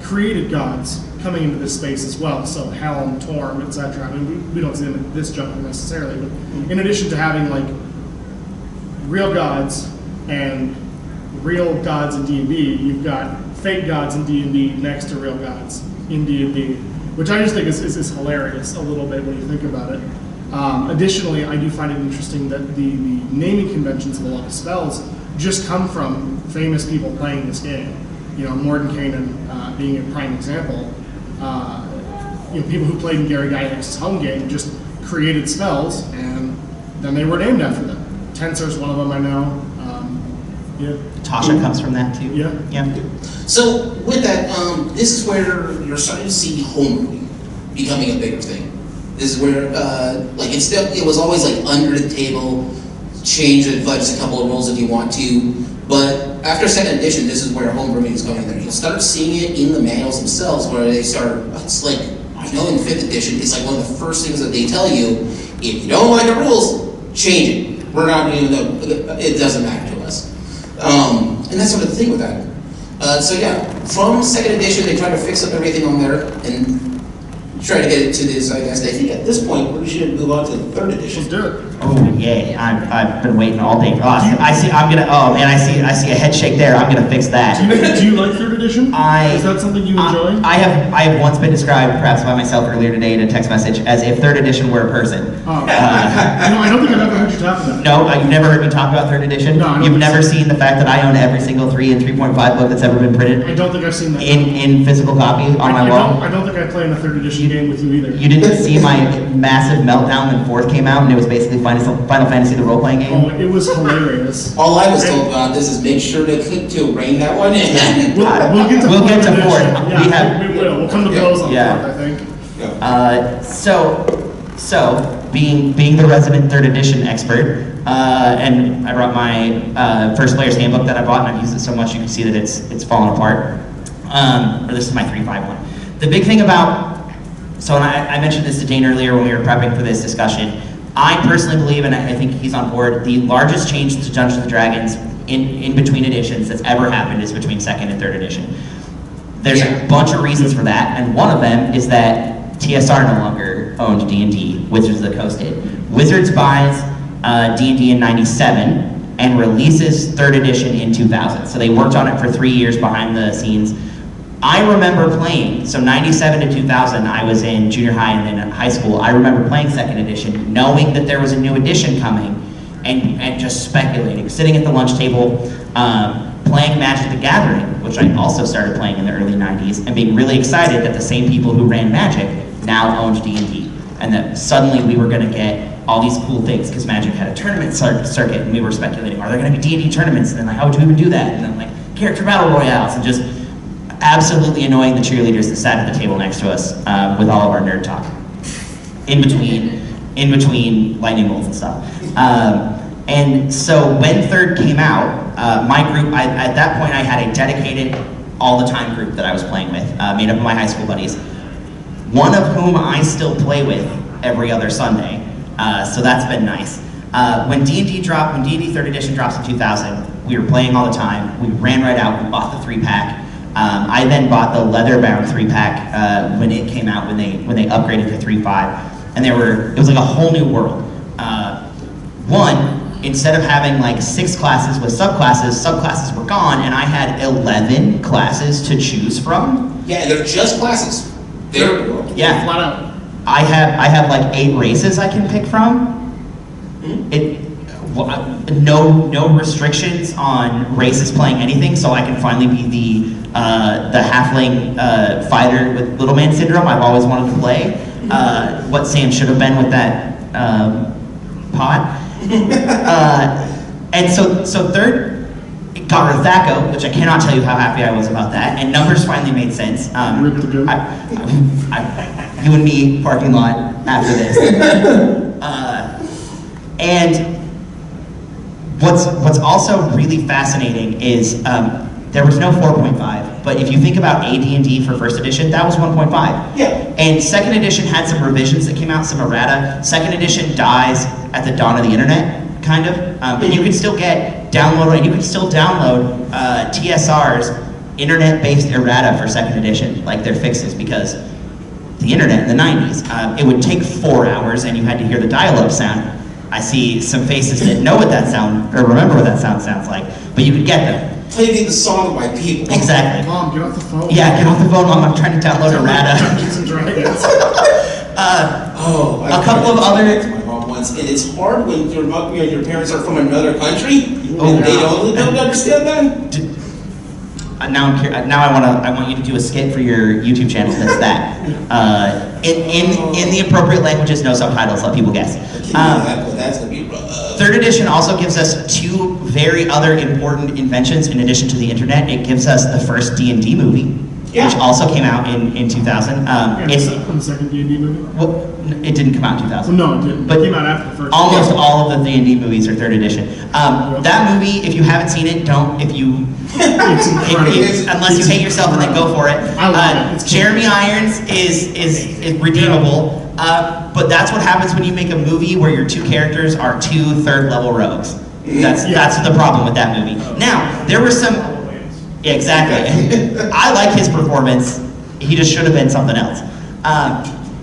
created gods coming into this space as well. So Helm, Torm, etc. I mean, we don't see them in this jungle necessarily, but in addition to having like real gods and real gods in D&D, you've got fake gods in D&D next to real gods in D&D, which I just think is hilarious a little bit when you think about it. Additionally, I do find it interesting that the naming conventions of a lot of spells just come from famous people playing this game. Mordenkainen being a prime example. People who played in Gary Gygax's home game just created spells, and then they were named after them. Tensor's one of them I know. Tasha comes from that too. Yeah. So with that, this is where you're starting to see homebrewing becoming a bigger thing. This is where, it was always like under the table, change and fudge a couple of rules if you want to, but after second edition, this is where homebrewing is going there. You'll start seeing it in the manuals themselves, where they start, it's like, I know in 5th edition, it's like one of the first things that they tell you, if you don't like the rules, change it. We're not doing it doesn't matter to us. And that's sort of the thing with that. From second edition, they try to fix up everything on there and try to get it to this, I guess. I think at this point, we should move on to the 3rd edition. Let's do it. Oh yeah, I've been waiting all day. I see a head shake there. I'm gonna fix that. Do you like 3rd edition? Is that something you enjoy? I have once been described, perhaps by myself earlier today in a text message, as if 3rd edition were a person. Oh. I don't think I've ever heard you talk about it. No, you've never heard me talk about 3rd edition? No, You've never seen the fact that I own every single 3 and 3.5 book that's ever been printed? I don't think I've seen that. In physical copy on my wall? I don't think I play in a 3rd edition game with you either. You didn't see my massive meltdown when 4th came out and it was basically Final Fantasy, the role-playing game? Oh, it was hilarious. All I was told about this is make sure to rein that one in. We'll get to 4th. Yeah, we will. We'll come to blows on 4th, I think. So being the resident 3rd edition expert, and I brought my first player's handbook that I bought, and I've used it so much you can see that it's fallen apart. Or this is my 3.5 The big thing about, and I mentioned this to Dane earlier when we were prepping for this discussion. I personally believe, and I think he's on board, the largest change to Dungeons & Dragons in between editions that's ever happened is between 2nd and 3rd edition. There's a bunch of reasons for that, and one of them is that TSR no longer owned D&D, Wizards of the Coast did. Wizards buys D&D in 97 and releases 3rd edition in 2000. So they worked on it for 3 years behind the scenes. I remember playing, so 97 to 2000, I was in junior high and then in high school. I remember playing 2nd edition, knowing that there was a new edition coming, and just speculating, sitting at the lunch table, playing Magic the Gathering, which I also started playing in the early 90s, and being really excited that the same people who ran Magic now owned D&D, and that suddenly we were going to get all these cool things, because Magic had a tournament circuit, and we were speculating, are there going to be D&D tournaments? And then how would you even do that? And then character battle royales, and just absolutely annoying the cheerleaders that sat at the table next to us with all of our nerd talk in between lightning bolts and stuff. And so when 3rd came out, my group, at that point I had a dedicated all the time group that I was playing with, made up of my high school buddies, one of whom I still play with every other Sunday, so that's been nice. When D&D 3rd edition drops in 2000, we were playing all the time, we ran right out, we bought the 3-pack. I then bought the leather-bound 3-pack when it came out, when they upgraded to 3.5, and it was like a whole new world. Instead of having 6 classes with subclasses were gone, and I had 11 classes to choose from. Yeah, they're just classes. Yeah, flat out. I have 8 races I can pick from. No restrictions on races playing anything, so I can finally be the halfling fighter with little man syndrome I've always wanted to play. What Sam should have been with that pot. And so 3rd got Rathako, which I cannot tell you how happy I was about that, and numbers finally made sense. You and me, parking lot after this. And what's also really fascinating is there was no 4.5, but if you think about AD&D for 1st edition, that was 1.5. Yeah. And 2nd edition had some revisions that came out, some errata. 2nd edition dies at the dawn of the internet, kind of. But you can still download TSRs internet-based errata for second edition, like their fixes, because the internet in the 90s, it would take 4 hours and you had to hear the dial-up sound. I see some faces that know what that sound, or remember what that sound sounds like, but you could get them. Play me the song by people. Exactly. Mom, get off the phone. Yeah, get off the phone, Mom. I'm trying to download errata. Dungeons and Dragons. A couple of other. To my mom once, and it's hard when your parents are from another country Oh, and they wow. don't understand that. Now I want you to do a skit for your YouTube channel. That's that. In the appropriate languages, no subtitles. Let people guess. That's gonna be rough. Third edition also gives us 2 very other important inventions in addition to the internet. It gives us the first D&D movie, which also came out in 2000. And the second D&D movie? Well, it didn't come out in 2000. Well, no, it didn't. But It came out after the first. almost all of the D&D movies are third edition. That movie, if you haven't seen it, don't. If you It's incredible. unless you hate yourself and then go for it. I love it. It's Jeremy Irons is redeemable, but that's what happens when you make a movie where your 2 characters are 2 third-level rogues. That's the problem with that movie. Now, there were some. Yeah, exactly. I like his performance. He just should have been something else.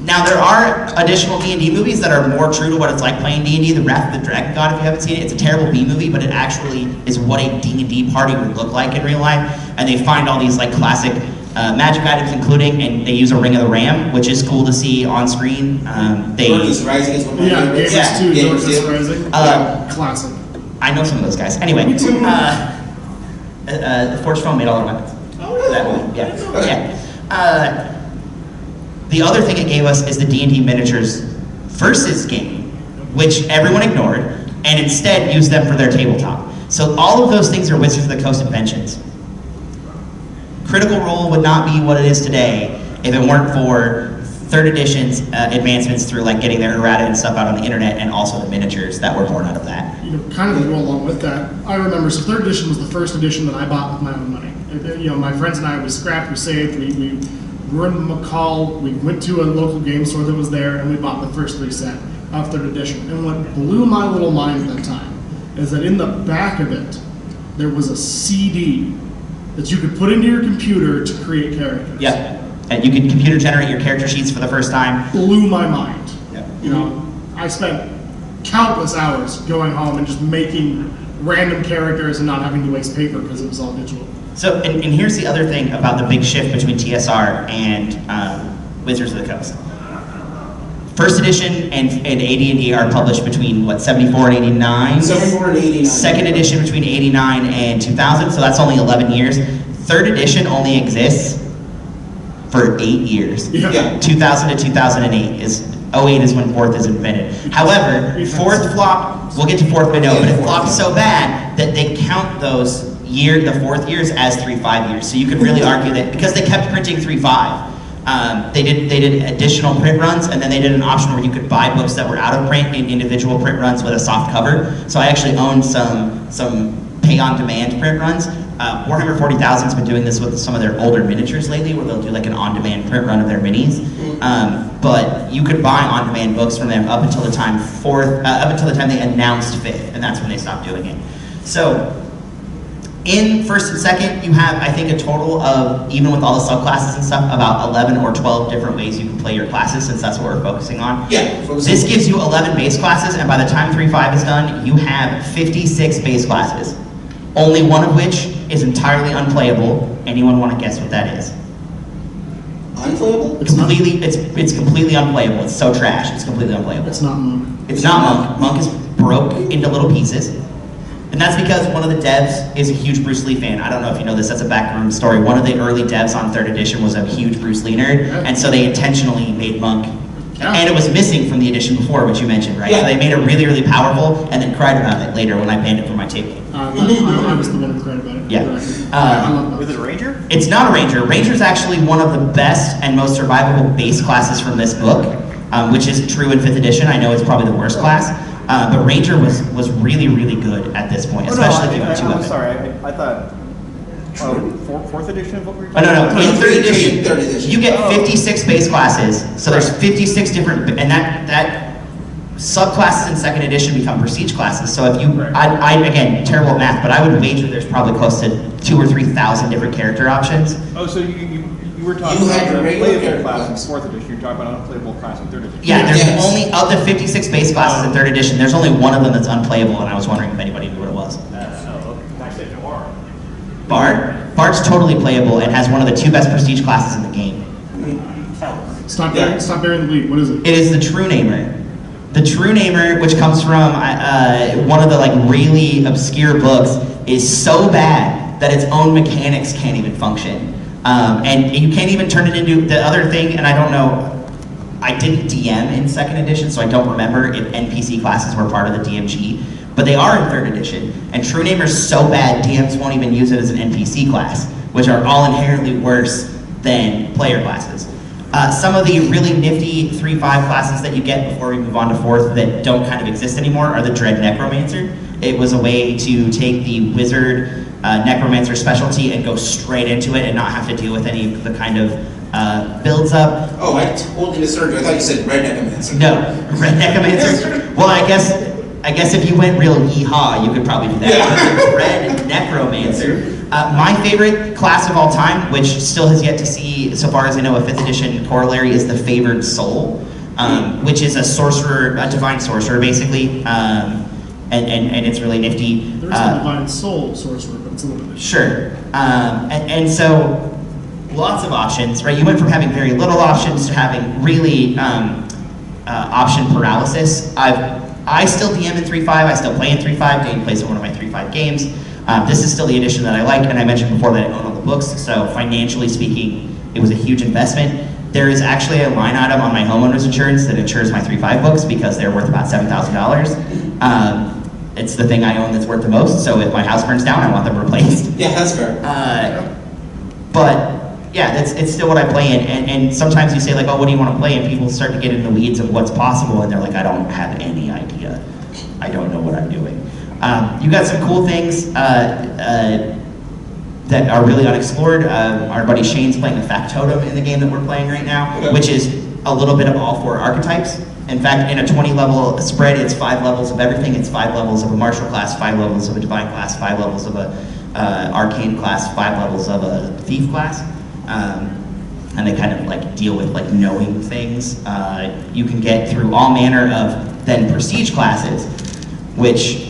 Now, there are additional D&D movies that are more true to what it's like playing D&D. The Wrath of the Dragon God, if you haven't seen it, it's a terrible B-movie, but it actually is what a D&D party would look like in real life. And they find all these like classic magic items, including, and they use a Ring of the Ram, which is cool to see on screen. Darkness Rising is one of my Yeah, favorites. Gamers 2, Gamers Darkness 2. Rising. Classic. I know some of those guys. Anyway, Me too. the Forge Foam made all their weapons. Oh, really? That movie, yeah. Yeah. The other thing it gave us is the D&D miniatures versus game, which everyone ignored, and instead used them for their tabletop. So all of those things are Wizards of the Coast inventions. Critical Role would not be what it is today if it weren't for third edition's advancements through like getting their errata and stuff out on the internet, and also the miniatures that were born out of that. You know, kind of to go along with that, I remember, so third edition was the first edition that I bought with my own money. You know, my friends and I, we scrapped, we saved, we were in McCall, we went to a local game store that was there, and we bought the first 3 set of third edition. And what blew my little mind at that time is that in the back of it, there was a CD that you could put into your computer to create characters. Yeah, and you could computer generate your character sheets for the first time. Blew my mind. Yeah. You know, I spent countless hours going home and just making random characters and not having to waste paper because it was all digital. So, and here's the other thing about the big shift between TSR and Wizards of the Coast. First edition and AD&D are published between, what, 74 and 89? 74 and 89. Second edition between 89 and 2000, so that's only 11 years. Third edition only exists for 8 years. Yeah. 2000 to 2008 is, 08 is when fourth is invented. However, fourth flopped, we'll get to fourth window, but it flopped so bad that they count those the 4th years as 3.5 years. So you could really argue that, because they kept printing 3.5, they did additional print runs, and then they did an option where you could buy books that were out of print in individual print runs with a soft cover. So I actually own some pay-on-demand print runs. Warhammer 40,000 has been doing this with some of their older miniatures lately, where they'll do like an on-demand print run of their minis. But you could buy on-demand books from them up until the time they announced 5th, and that's when they stopped doing it. So in first and second, you have, I think, a total of, even with all the subclasses and stuff, about 11 or 12 different ways you can play your classes, since that's what we're focusing on. Yeah. This gives you 11 base classes, and by the time 3.5 is done, you have 56 base classes. Only one of which is entirely unplayable. Anyone want to guess what that is? Unplayable? It's completely unplayable. It's so trash. It's completely unplayable. It's not Monk. It's not Monk. Monk is broke into little pieces. And that's because one of the devs is a huge Bruce Lee fan. I don't know if you know this, that's a backroom story. One of the early devs on 3rd edition was a huge Bruce Lee nerd, and so they intentionally made Monk. And it was missing from the edition before, which you mentioned, right? Yeah. So they made it really, really powerful, and then cried about it later when I banned it from my table. I was the one who cried about it. Yeah. I love that. Was it a ranger? It's not a ranger. Ranger's actually one of the best and most survivable base classes from this book, which is true in 5th edition. I know it's probably the worst class. But Ranger was really, really good at this point, especially if you have 2 I'm of it. sorry, I thought, fourth edition of what we were Oh, no. In 3rd Third edition, edition. you get 56 base classes, so there's 56 different, and that subclasses in second edition become prestige classes. So if you, I again, terrible at math, but I would wager there's probably close to 2,000 or 3,000 different character options. Oh, so you were talking You had about your the regular playable class in classes. 4th edition, you're talking about unplayable class in 3rd edition. Yeah, there's Yes. only, of the 56 base classes in 3rd edition, there's only one of them that's unplayable, and I was wondering if anybody knew what it was. Bard's totally playable and has one of the 2 best prestige classes in the game. Stop bearing the lead. What is it? It is the True Namer. The True Namer, which comes from one of the like really obscure books, is so bad that its own mechanics can't even function. And you can't even turn it into the other thing, and I don't know, I didn't DM in 2nd edition, so I don't remember if NPC classes were part of the DMG, but they are in 3rd edition. And True Namer's so bad, DMs won't even use it as an NPC class, which are all inherently worse than player classes. Some of the really nifty 3-5 classes that you get before we move on to 4th that don't kind of exist anymore are the Dread Necromancer. It was a way to take the Wizard Necromancer specialty and go straight into it and not have to deal with any of the kind of builds up. Oh, I totally misheard you. I thought you said Red Necromancer. No, Red Necromancer. Well, I guess if you went real yeehaw, you could probably do that. Yeah. Red Necromancer. My favorite class of all time, which still has yet to see, so far as I know, a 5th edition corollary, is the Favored Soul, which is a sorcerer, a divine sorcerer, basically, and it's really nifty. There's a divine soul sorcerer, but it's a little bit. Sure. And so, lots of options, right? You went from having very little options to having really option paralysis. I still DM in 3.5, I still play in 3.5, Dane plays in one of my 3.5 games. This is still the edition that I like, and I mentioned before that I own all the books, so financially speaking, it was a huge investment. There is actually a line item on my homeowner's insurance that insures my 3.5 books because they're worth about $7,000. It's the thing I own that's worth the most, so if my house burns down, I want them replaced. Yeah, that's fair. But yeah, it's still what I play in, and sometimes you say like, oh, what do you want to play? And people start to get in the weeds of what's possible, and they're like, I don't have any idea. I don't know what I'm doing. You got some cool things that are really unexplored. Our buddy Shane's playing a factotum in the game that we're playing right now, Okay. which is a little bit of all 4 archetypes. In fact, in a 20-level spread, it's 5 levels of everything. It's 5 levels of a martial class, 5 levels of a divine class, 5 levels of a arcane class, 5 levels of a thief class. And they kind of like deal with like knowing things. You can get through all manner of then prestige classes, which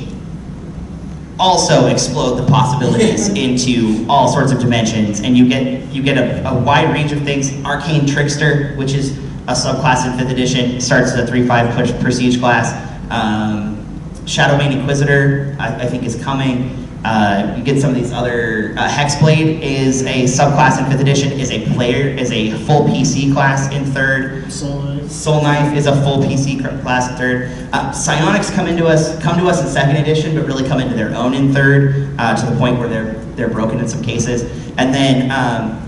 also explode the possibilities into all sorts of dimensions, and you get a wide range of things. Arcane Trickster, which is a subclass in 5th edition, starts at a 3.5 prestige class. Shadowbane Inquisitor, I think, is coming. You get some of these other. Hexblade is a subclass in 5th edition. Is a full PC class in 3rd. Soul Knife is a full PC class in 3rd. Psionics come to us in 2nd edition, but really come into their own in 3rd, to the point where they're broken in some cases. And then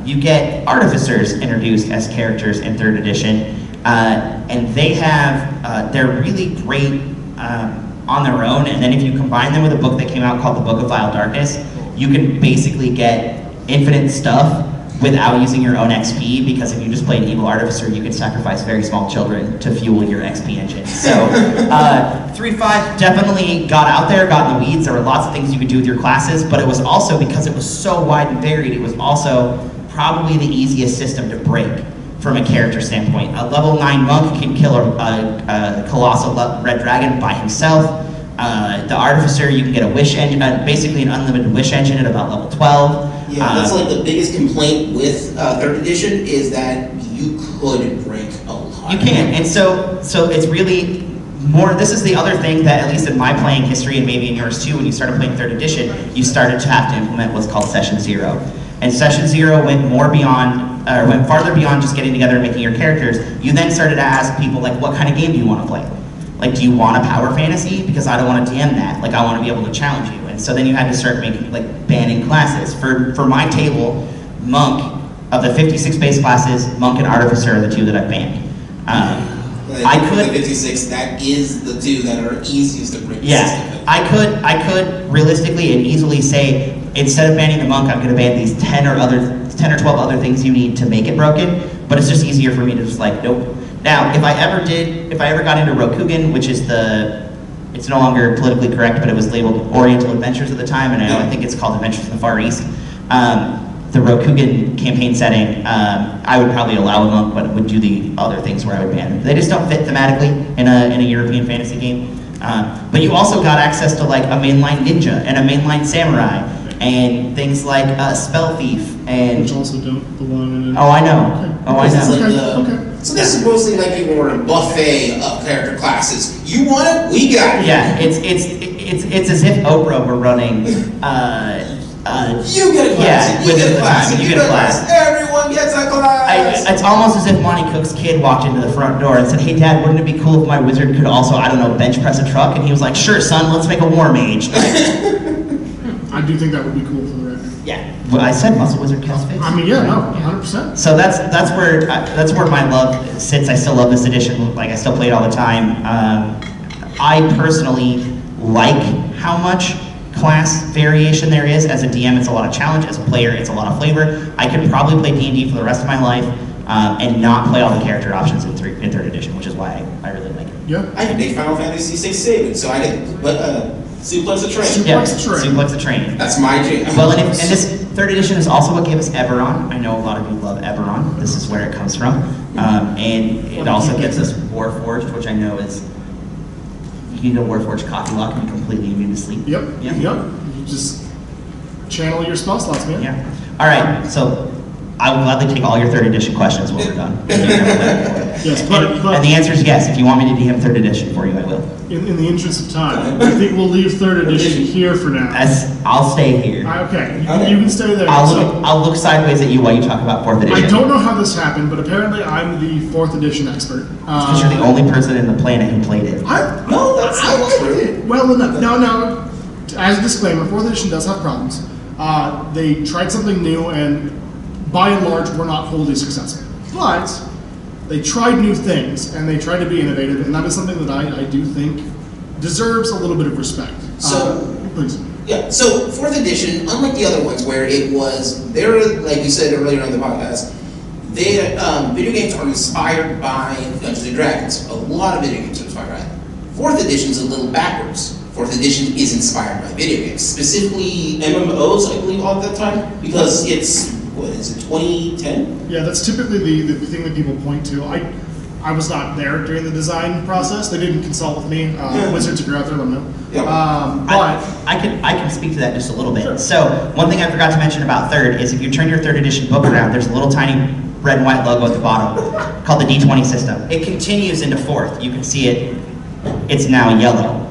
you get Artificers introduced as characters in 3rd edition, and they're really great on their own. And then if you combine them with a book that came out called The Book of Vile Darkness, you can basically get infinite stuff without using your own XP, because if you just play an evil artificer, you can sacrifice very small children to fuel your XP engine. So 3.5 definitely got out there, got in the weeds. There were lots of things you could do with your classes, but it was also, because it was so wide and varied, it was also probably the easiest system to break from a character standpoint. A level 9 monk can kill a colossal red dragon by himself. The artificer, you can get a wish engine, basically an unlimited wish engine at about level 12. Yeah, that's like the biggest complaint with 3rd edition, is that you could break a lot. You can, and so it's really more. This is the other thing that, at least in my playing history, and maybe in yours too, when you started playing 3rd edition, you started to have to implement what's called Session 0. And Session 0 went farther beyond just getting together and making your characters. You then started to ask people, like, what kind of game do you want to play? Like, do you want a power fantasy? Because I don't want to DM that. Like, I want to be able to challenge you. And so then you had to start making, like, banning classes. For my table, Monk, of the 56 base classes, Monk and Artificer are the 2 that I've banned. I could, the 56, that is the 2 that are easiest to break. yeah, I could realistically and easily say, instead of banning the Monk, I'm going to ban these 10 or 12 other things you need to make it broken. But it's just easier for me to just like, nope, Now, if I ever got into Rokugan, which is it's no longer politically correct, but it was labeled Oriental Adventures at the time, and I think it's called Adventures in the Far East. The Rokugan campaign setting, I would probably allow a monk, but would do the other things where I would ban them. They just don't fit thematically in a European fantasy game. But you also got access to like a mainline ninja and a mainline samurai, and things like Spell Thief and. Which also don't belong in it. Oh, I know. Okay. Oh, I know. Okay. So this is mostly like you were a buffet of character classes. You want it? We got it. Yeah, it's as if Oprah were running. You get a class. Yeah, you get a class. you get a class. Everyone gets a class. It's almost as if Monty Cook's kid walked into the front door and said, "Hey, Dad, wouldn't it be cool if my wizard could also, I don't know, bench press a truck?" And he was like, "Sure, son, let's make a war mage." I do think that would be cool for the record. Yeah. Well, I said Muscle Wizard cast face. I mean, yeah, no, 100%. So that's where my love sits. I still love this edition. Like, I still play it all the time. I personally like how much class variation there is. As a DM, it's a lot of challenge. As a player, it's a lot of flavor. I could probably play D&D for the rest of my life and not play all the character options in third edition, which is why I really like it. Yeah. I can make Final Fantasy VI saving, so I can suplex a train. Suplex a train. Suplex a train. That's my jam. Well, and this third edition is also what gave us Eberron. I know a lot of you love Eberron. This is where it comes from. And it also gives us Warforged, which I know is, you need a Warforged coffee lock and be completely immune to sleep. Yep. Yeah. Yep. You just channel your spell slots, man. Yeah. All right, so I will gladly take all your third edition questions when we're done. Yes, but And the answer is yes. If you want me to DM third edition for you, I will. in the interest of time, I think we'll leave third edition here for now. I'll stay here. Okay, you can stay there. I'll look sideways at you while you talk about fourth edition. I don't know how this happened, but apparently I'm the fourth edition expert. Because you're the only person in the planet who played it. No, that's not true. Well, no. As a disclaimer, fourth edition does have problems. They tried something new, and by and large, were not wholly successful. But they tried new things, and they tried to be innovative, and that is something that I do think deserves a little bit of respect. So, please. Yeah, so fourth edition, unlike the other ones where it was, like you said earlier on the podcast, video games are inspired by Dungeons and Dragons. A lot of video games are inspired by it. Fourth edition is a little backwards. Fourth edition is inspired by video games, specifically MMOs, I believe, all at that time, because it's, 2010? Yeah, that's typically the thing that people point to. I was not there during the design process. They didn't consult with me. Wizards, if you're out there, let me know. Yeah. But I can speak to that just a little bit. Sure. So one thing I forgot to mention about third is if you turn your third edition book around, there's a little tiny red and white logo at the bottom called the D20 system. It continues into fourth. You can see it. It's now yellow.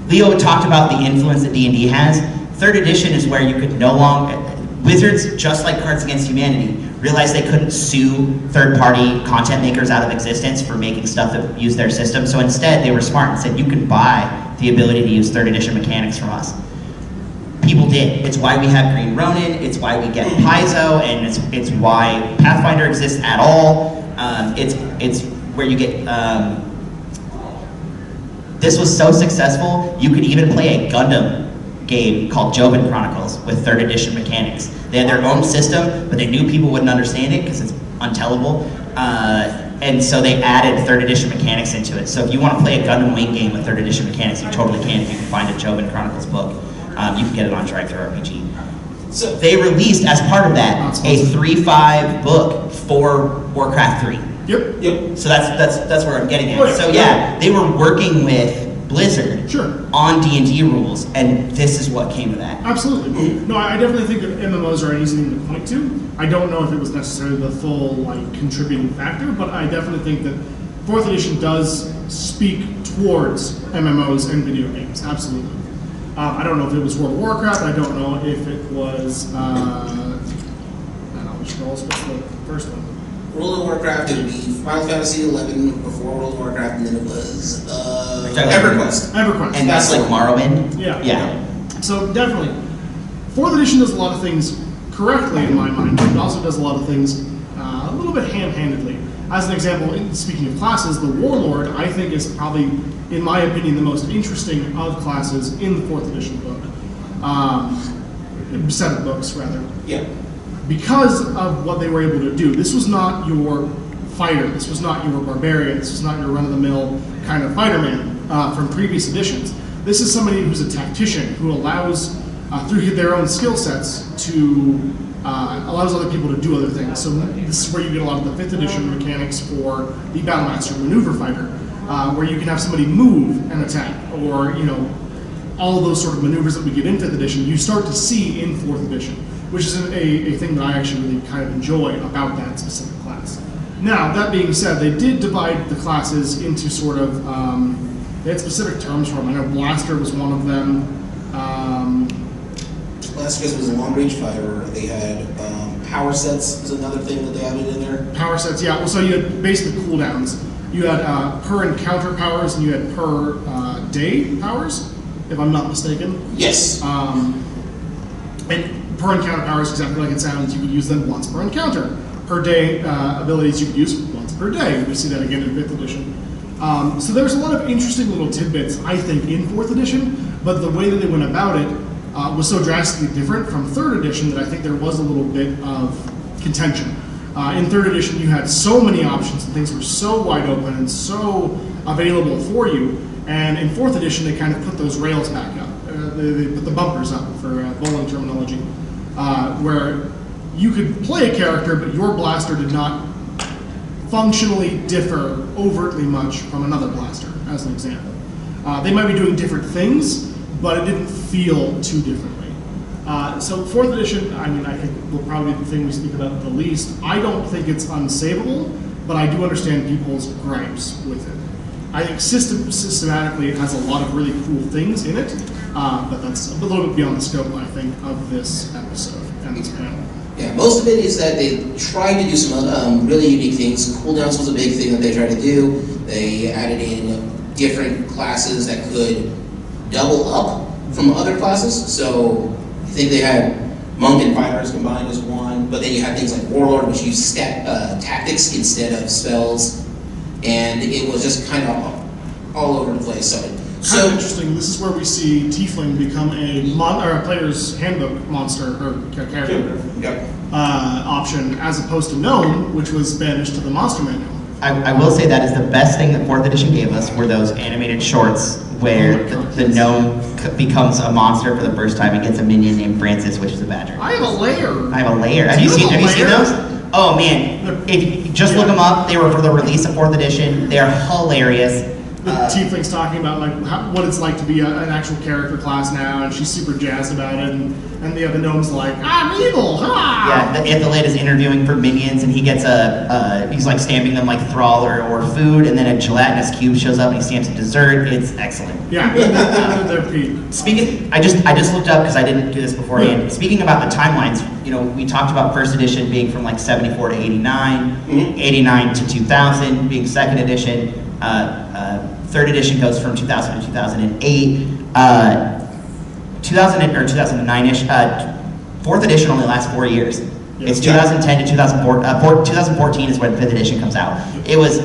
Leo talked about the influence that D&D has. Third edition is where you could no longer, Wizards, just like Cards Against Humanity, realized they couldn't sue third-party content makers out of existence for making stuff that used their system. So instead, they were smart and said, you can buy the ability to use third edition mechanics from us. People did. It's why we have Green Ronin. It's why we get Paizo, and it's why Pathfinder exists at all. It's where you get. This was so successful, you could even play a Gundam game called Jobin Chronicles with third edition mechanics. They had their own system, but they knew people wouldn't understand it because it's untellable. And so they added third edition mechanics into it. So if you want to play a Gundam Wing game with third edition mechanics, you totally can. If you can find a Jobin Chronicles book, you can get it on Drive-Thru RPG. So they released, as part of that, a 3.5 book for Warcraft 3. Yep. So that's where I'm getting at. Right. So yeah, they were working with Blizzard Sure. on D&D rules, and this is what came of that. Absolutely. No, I definitely think that MMOs are an easy thing to point to. I don't know if it was necessarily the full contributing factor, but I definitely think that fourth edition does speak towards MMOs and video games. Absolutely. I don't know if it was World of Warcraft. I don't know if it was. I don't know which What's the first one? World of Warcraft, it would be Final Fantasy 11 before World of Warcraft, and then it was EverQuest. EverQuest. And that's like Morrowind? Yeah. Yeah. So definitely, fourth edition does a lot of things correctly in my mind, but it also does a lot of things a little bit ham-handedly. As an example, speaking of classes, the Warlord I think is probably, in my opinion, the most interesting of classes in the fourth edition book. Set of books, rather. Yeah. Because of what they were able to do. This was not your fighter. This was not your barbarian. This was not your run-of-the-mill kind of fighter man from previous editions. This is somebody who's a tactician who allows, through their own skill sets, to allows other people to do other things. So this is where you get a lot of the 5th edition mechanics for the Battlemaster maneuver fighter, where you can have somebody move and attack, or all of those sort of maneuvers that we get in 5th edition, you start to see in 4th edition, which is a thing that I actually really kind of enjoy about that specific class. Now, that being said, they did divide the classes into sort of, they had specific terms for them. I know Blaster was one of them. Blaster was a long-range fighter. They had power sets was another thing that they added in there. Power sets, yeah. Well, so you had basically cooldowns. You had per encounter powers, and you had per day powers, if I'm not mistaken. Yes. And per encounter powers, exactly like it sounds, you could use them once per encounter. Per day abilities you could use once per day. We see that again in 5th edition. So there's a lot of interesting little tidbits, I think, in 4th edition, but the way that they went about it was so drastically different from 3rd edition that I think there was a little bit of contention. In 3rd edition, you had so many options and things were so wide open and so available for you, and in 4th edition, they kind of put those rails back up. They put the bumpers up, for bowling terminology, where you could play a character, but your blaster did not functionally differ overtly much from another blaster, as an example. They might be doing different things, but it didn't feel too differently. So 4th edition, I mean, I think will probably be the thing we speak about the least. I don't think it's unsavable, but I do understand people's gripes with it. I think systematically it has a lot of really cool things in it, but that's a little bit beyond the scope, I think, of this episode and this panel. Yeah, most of it is that they tried to do some really unique things. Cooldowns was a big thing that they tried to do. They added in different classes that could double up from other classes. So I think they had Monk and Fighters combined as one, but then you had things like Warlord, which used tactics instead of spells, and it was just kind of all over the place. So Kind of interesting. This is where we see Tiefling become a player's handbook monster or character option, as opposed to Gnome, which was banished to the monster manual. I will say that is the best thing that 4th edition gave us were those animated shorts where the gnome becomes a monster for the first time and gets a minion named Francis, which is a badger. I have a layer. I have a layer. Have you seen those? Oh man, if you just look them up, they were for the release of 4th edition. They are hilarious. The Tiefling's talking about like what it's like to be an actual character class now, and she's super jazzed about it, and the other gnome's like, I'm evil, ha! Yeah, the Ithalid is interviewing for minions, and he gets he's like stamping them like thrall or food, and then a gelatinous cube shows up and he stamps a dessert. It's excellent. Yeah, they're Pete. Speaking, I just looked up because I didn't do this beforehand. Yeah. Speaking about the timelines, we talked about 1st edition being from like 74 to 89, 89 to 2000 being 2nd edition. 3rd edition goes from 2000 to 2008. 2009-ish. 4th edition only lasts 4 years. It's 2010 to 2004. 2014 is when 5th edition comes out. It was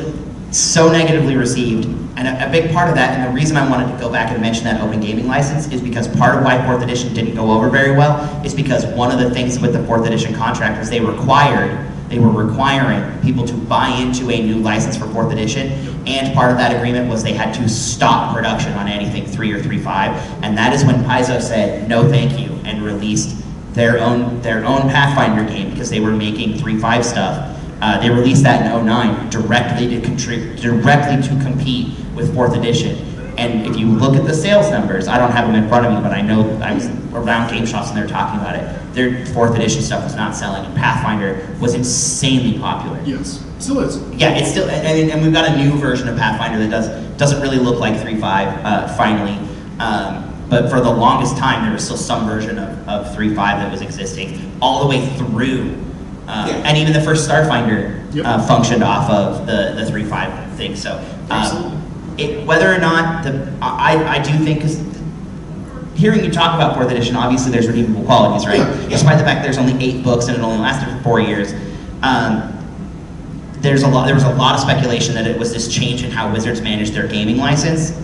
so negatively received, and a big part of that, and the reason I wanted to go back and mention that open gaming license is because part of why 4th edition didn't go over very well is because one of the things with the 4th edition contract was they were requiring people to buy into a new license for 4th edition, and part of that agreement was they had to stop production on anything 3 or 3.5, and that is when Paizo said no thank you and released their own Pathfinder game because they were making 3.5 stuff. They released that in 2009 directly to compete with 4th edition. And if you look at the sales numbers, I don't have them in front of me, but I know I was around game shops and they're talking about it. Their 4th edition stuff was not selling, and Pathfinder was insanely popular. Yes, still is. Yeah, it's still, and we've got a new version of Pathfinder that doesn't really look like 3.5 finally. But for the longest time, there was still some version of 3.5 that was existing all the way through. And even the first Starfinder functioned off of the 3.5 thing. So whether or not I do think, because hearing you talk about 4th edition, obviously there's redeemable qualities, right? Despite the fact there's only 8 books and it only lasted for 4 years. There was a lot of speculation that it was this change in how Wizards managed their gaming license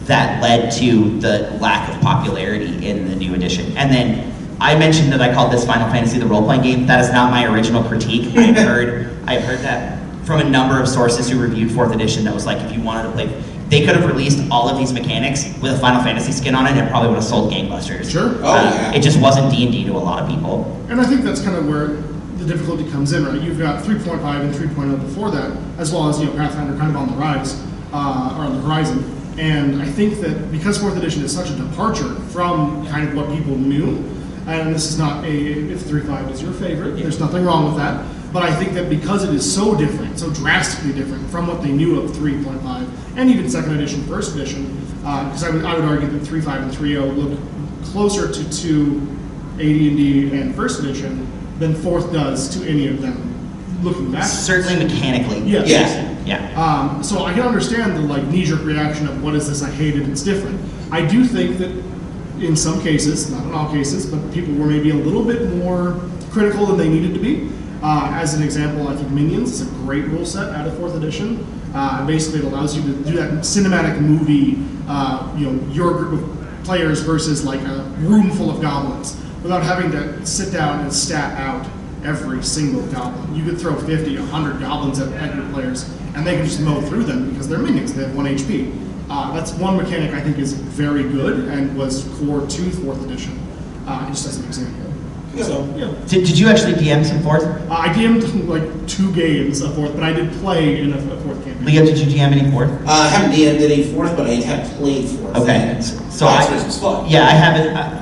that led to the lack of popularity in the new edition. And then I mentioned that I called this Final Fantasy the role-playing game. That is not my original critique. I've heard that from a number of sources who reviewed 4th edition that was like, if you wanted to play, they could have released all of these mechanics with a Final Fantasy skin on it, and it probably would have sold gangbusters. Sure. It just wasn't D&D to a lot of people. And I think that's kind of where the difficulty comes in, right? You've got 3.5 and 3.0 before that, as well as Pathfinder kind of on the rise, or on the horizon. And I think that because 4th edition is such a departure from kind of what people knew, and this is not if 3.5 is your favorite, there's nothing wrong with that. But I think that because it is so different, so drastically different from what they knew of 3.5 and even 2nd edition, 1st edition, because I would argue that 3.5 and 3.0 look closer to AD&D and 1st edition than 4th does to any of them. Looking back, Certainly mechanically. Yes. Yeah. So I can understand the knee-jerk reaction of what is this? I hate it. It's different. I do think that in some cases, not in all cases, but people were maybe a little bit more critical than they needed to be. As an example, I think Minions is a great rule set out of 4th edition. Basically, it allows you to do that cinematic movie, your group of players versus like a room full of goblins, without having to sit down and stat out every single goblin. You could throw 50, 100 goblins at your players, and they can just mow through them because they're minions. They have 1 HP. That's one mechanic I think is very good and was core to 4th edition, just as an example. So, yeah. Did you actually DM some 4th? I DM'd like 2 games of 4th, but I did play in a 4th campaign. Leo, did you DM any 4th? I haven't DM'd any 4th, but I have played 4th. Okay. So it was fun. Yeah, I haven't.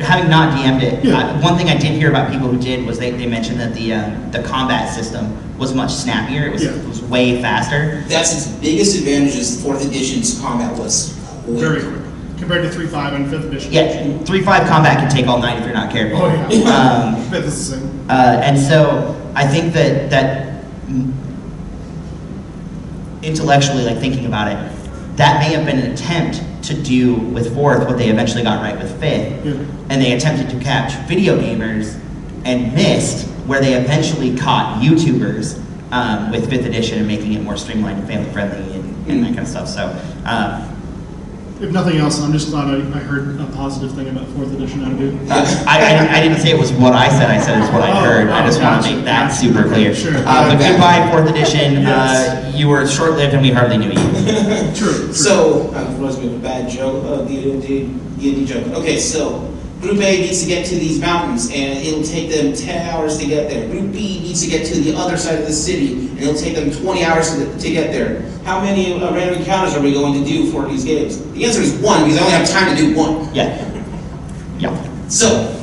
Having not DM'd it, Yeah. one thing I did hear about people who did was they mentioned that the combat system was much snappier. It was way faster. That's its biggest advantage is 4th edition's combat was quick. Very quick. Compared to 3.5 and 5th edition. Yeah, 3.5 combat can take all night if you're not careful. Oh yeah. 5th is the same. And so I think that intellectually, like thinking about it, that may have been an attempt to do with 4th what they eventually got right with 5th. Yeah. And they attempted to catch video gamers and missed where they eventually caught YouTubers with 5th edition and making it more streamlined and family friendly and that kind of stuff. So If nothing else, I'm just glad I heard a positive thing about 4th edition out of you. I didn't say it was what I said it's what I heard. I just want to make that super clear. Sure. But goodbye, 4th edition. Yes. You were short-lived and we hardly knew you. True. So, I was making a bad joke, D&D joke. Okay, so, Group A needs to get to these mountains, and it'll take them 10 hours to get there. Group B needs to get to the other side of the city, and it'll take them 20 hours to get there. How many random encounters are we going to do for these games? The answer is 1, because I only have time to do 1. Yeah. So,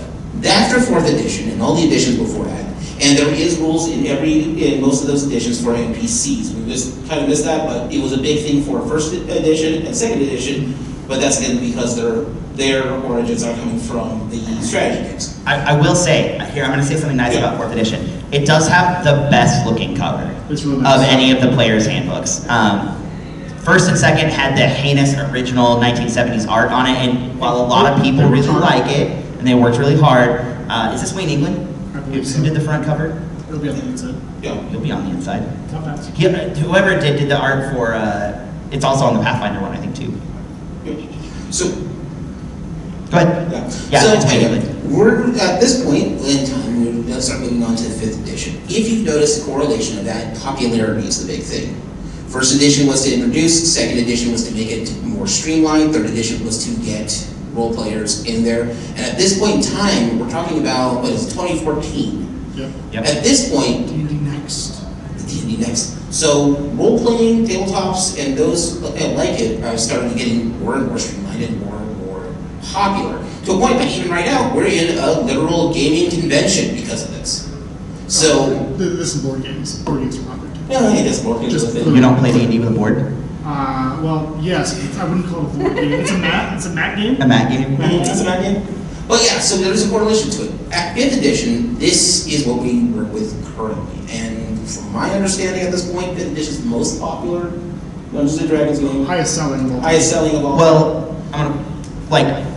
after 4th edition, and all the editions before that, and there is rules in most of those editions for NPCs. We just kind of missed that, but it was a big thing for 1st edition and 2nd edition, but that's again because their origins are coming from the strategy games. I will say, here I'm going to say something nice about 4th edition. It does have the best looking cover It's really nice. of any of the players' handbooks. 1st and 2nd had the heinous original 1970s art on it, and while a lot of people really like it, and they worked really hard, is this Wayne England? I believe so. Who did the front cover? It'll be on the inside. Yeah. He'll be on the inside. Not bad. Whoever did the art for, it's also on the Pathfinder one, I think, too. So, Go ahead. Yeah, so it's Wayne anyway, England. we're at this point in time, we're going to start moving on to the 5th edition. If you've noticed the correlation of that, popularity is the big thing. 1st edition was to introduce, 2nd edition was to make it more streamlined, 3rd edition was to get role players in there. And at this point in time, we're talking about, what is it, 2014? Yep. Yep. At this point, D&D next. the D&D next. So role-playing, tabletops, and those like it are starting getting more and more streamlined and more popular. To a point that even right now, we're in a literal gaming convention because of this. So, This is board games. Board games are popular too. yeah, I guess more Just with it. You don't play D&D with a board? Well, yes. I wouldn't call it a board game. It's a mat game. A mat game? It's a bad game. But yeah, so there's a correlation to it. At 5th edition, this is what we work with currently. And from my understanding at this point, 5th edition is the most popular Dungeons & Dragons game. Highest selling of all. Highest selling of all. Well, I'm gonna,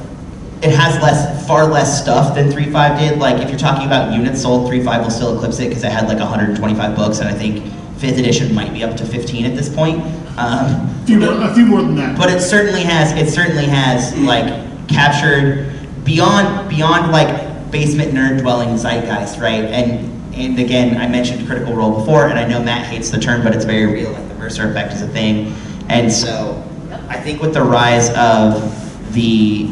it has far less stuff than 3.5 did. Like, if you're talking about units sold, 3.5 will still eclipse it because it had like 125 books, and I think 5th edition might be up to 15 at this point. A few more than that. But it certainly has like captured beyond like basement nerd dwelling zeitgeist, right? And and again, I mentioned Critical Role before, and I know Matt hates the term, but it's very real, like the Mercer effect is a thing. And so I think with the rise of the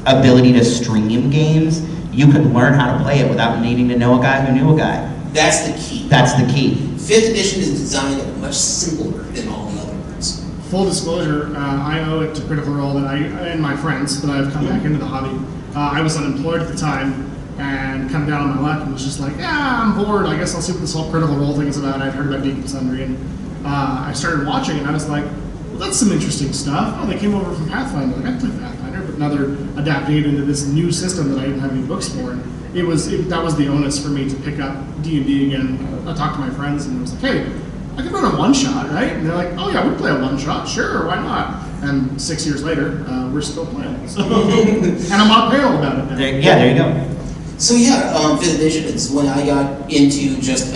ability to stream games, you could learn how to play it without needing to know a guy who knew a guy. That's the key. That's the key. 5th edition is designed much simpler than all the other ones. Full disclosure, I owe it to Critical Role that I and my friends, but I've come back into the hobby. I was unemployed at the time and kind of down on my luck and was just like, yeah, I'm bored. I guess I'll see what this whole Critical Role thing is about. I'd heard about Deep and Sundry, and I started watching, and I was like, well, that's some interesting stuff. Oh, they came over from Pathfinder. Like, I played Pathfinder, but now they're adapting it into this new system that I didn't have any books for. And that was the onus for me to pick up D&D again. I talked to my friends, and I was like, hey, I can run a one-shot, right? And they're like, oh yeah, we'd play a one-shot, sure, why not? And 6 years later, we're still playing. So. And I'm on a panel about it now. There you go. So yeah, 5th edition is when I got into just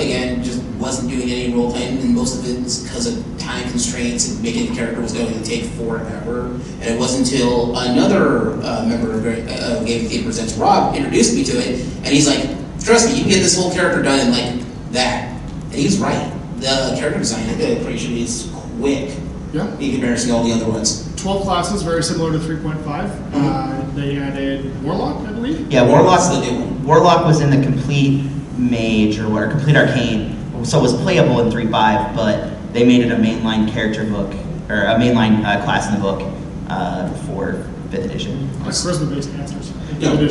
wasn't doing any role playing, and most of it was because of time constraints and making the character was going to take forever. And it wasn't until another member of Game Theater Presents, Rob, introduced me to it, and he's like, trust me, you can get this whole character done in like that. And he was right. The character design creation is quick in comparison to all the other ones. 12 classes, very similar to 3.5. They added Warlock, I believe. Yeah, Warlock was in the complete mage or complete arcane, so it was playable in 3.5, but they made it a mainline character book or a mainline class in the book for 5th edition. Like charisma-based answers.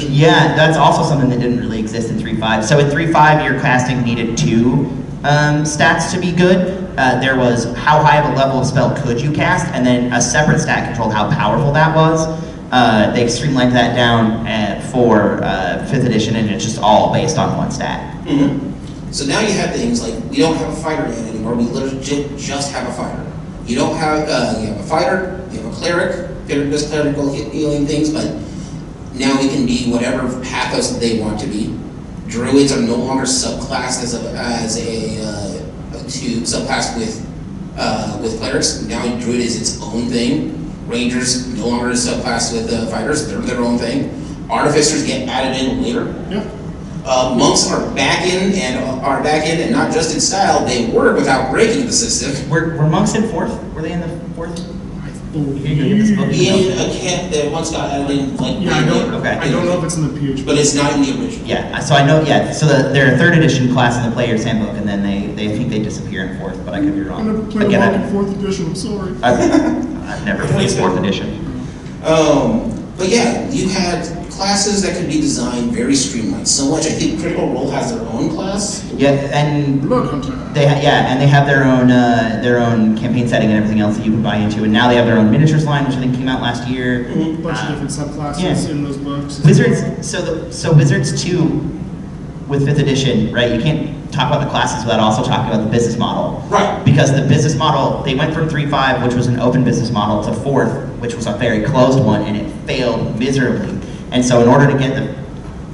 Yeah, that's also something that didn't really exist in 3.5. So in 3.5, your casting needed 2 stats to be good. There was how high of a level of spell could you cast, and then a separate stat controlled how powerful that was. They streamlined that down for 5th edition, and it's just all based on 1 stat. Mm-hmm. So now you have things like, we don't have a fighter yet anymore, we legit just have a fighter. You don't have, you have a fighter, you have a cleric does clerical healing things, but now it can be whatever pathos they want to be. Druids are no longer subclassed to subclass with clerics. Now Druid is its own thing. Rangers no longer is subclassed with fighters; they're their own thing. Artificers get added in later. Yeah. Monks are back in and not just in style. They work without breaking the system. Were monks in 4th? Were they in the 4th? In a camp that once got added in like I don't know if it's in the PHP. But it's not in the original. Yeah, so I know, so they're a 3rd edition class in the player's handbook, and then they think they disappear in 4th, but I could be wrong. I never played Again, in 4th edition, I'm sorry. I've never played 4th edition. But yeah, you had classes that could be designed very streamlined. So much, I think Critical Role has their own class. Yeah, and Blood Hunter. they have their own campaign setting and everything else that you can buy into, and now they have their own miniatures line, which I think came out last year. A bunch of different subclasses in those books. Wizards. So Wizards 2 with 5th edition, right? You can't talk about the classes without also talking about the business model. Right. Because the business model, they went from 3.5, which was an open business model, to 4th, which was a very closed one, and it failed miserably. And so in order to get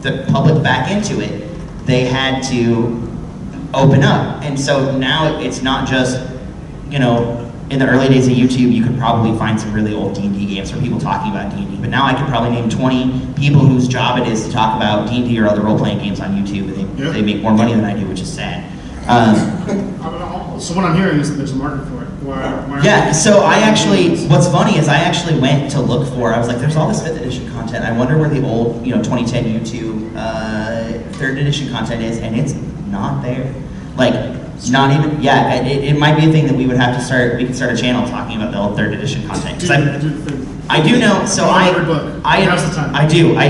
the public back into it, they had to open up. And so now it's not just, in the early days of YouTube, you could probably find some really old D&D games for people talking about D&D. But now I could probably name 20 people whose job it is to talk about D&D or other role-playing games on YouTube, and they make more money than I do, which is sad. So what I'm hearing is that there's a market for it. So what's funny is I actually went to look for, I was like, there's all this 5th edition content. I wonder where the old, 2010 YouTube 3rd edition content is, and it's not there. Like, not even, it might be a thing that we could start a channel talking about the old 3rd edition content. I do know, I do. I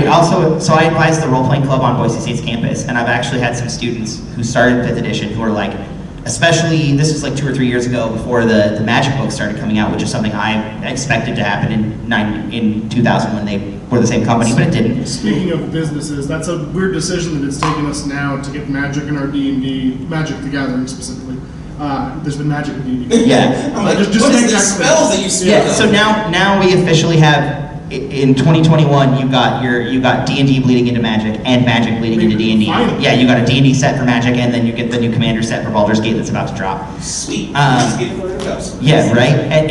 advise the role-playing club on Boise State's campus, and I've actually had some students who started 5th edition who are like, especially, this was like 2 or 3 years ago before the Magic book started coming out, which is something I expected to happen in 2000 when they were the same company, but it didn't. Speaking of businesses, that's a weird decision that it's taken us now to get Magic and our D&D, Magic the Gathering specifically. There's been Magic in D&D. Yeah. I'm like, what is the spells that you speak of? So now we officially have, in 2021, you got D&D bleeding into Magic and Magic bleeding into D&D. Yeah, you got a D&D set for Magic, and then you get the new Commander set for Baldur's Gate that's about to drop. Sweet. Yeah, right. And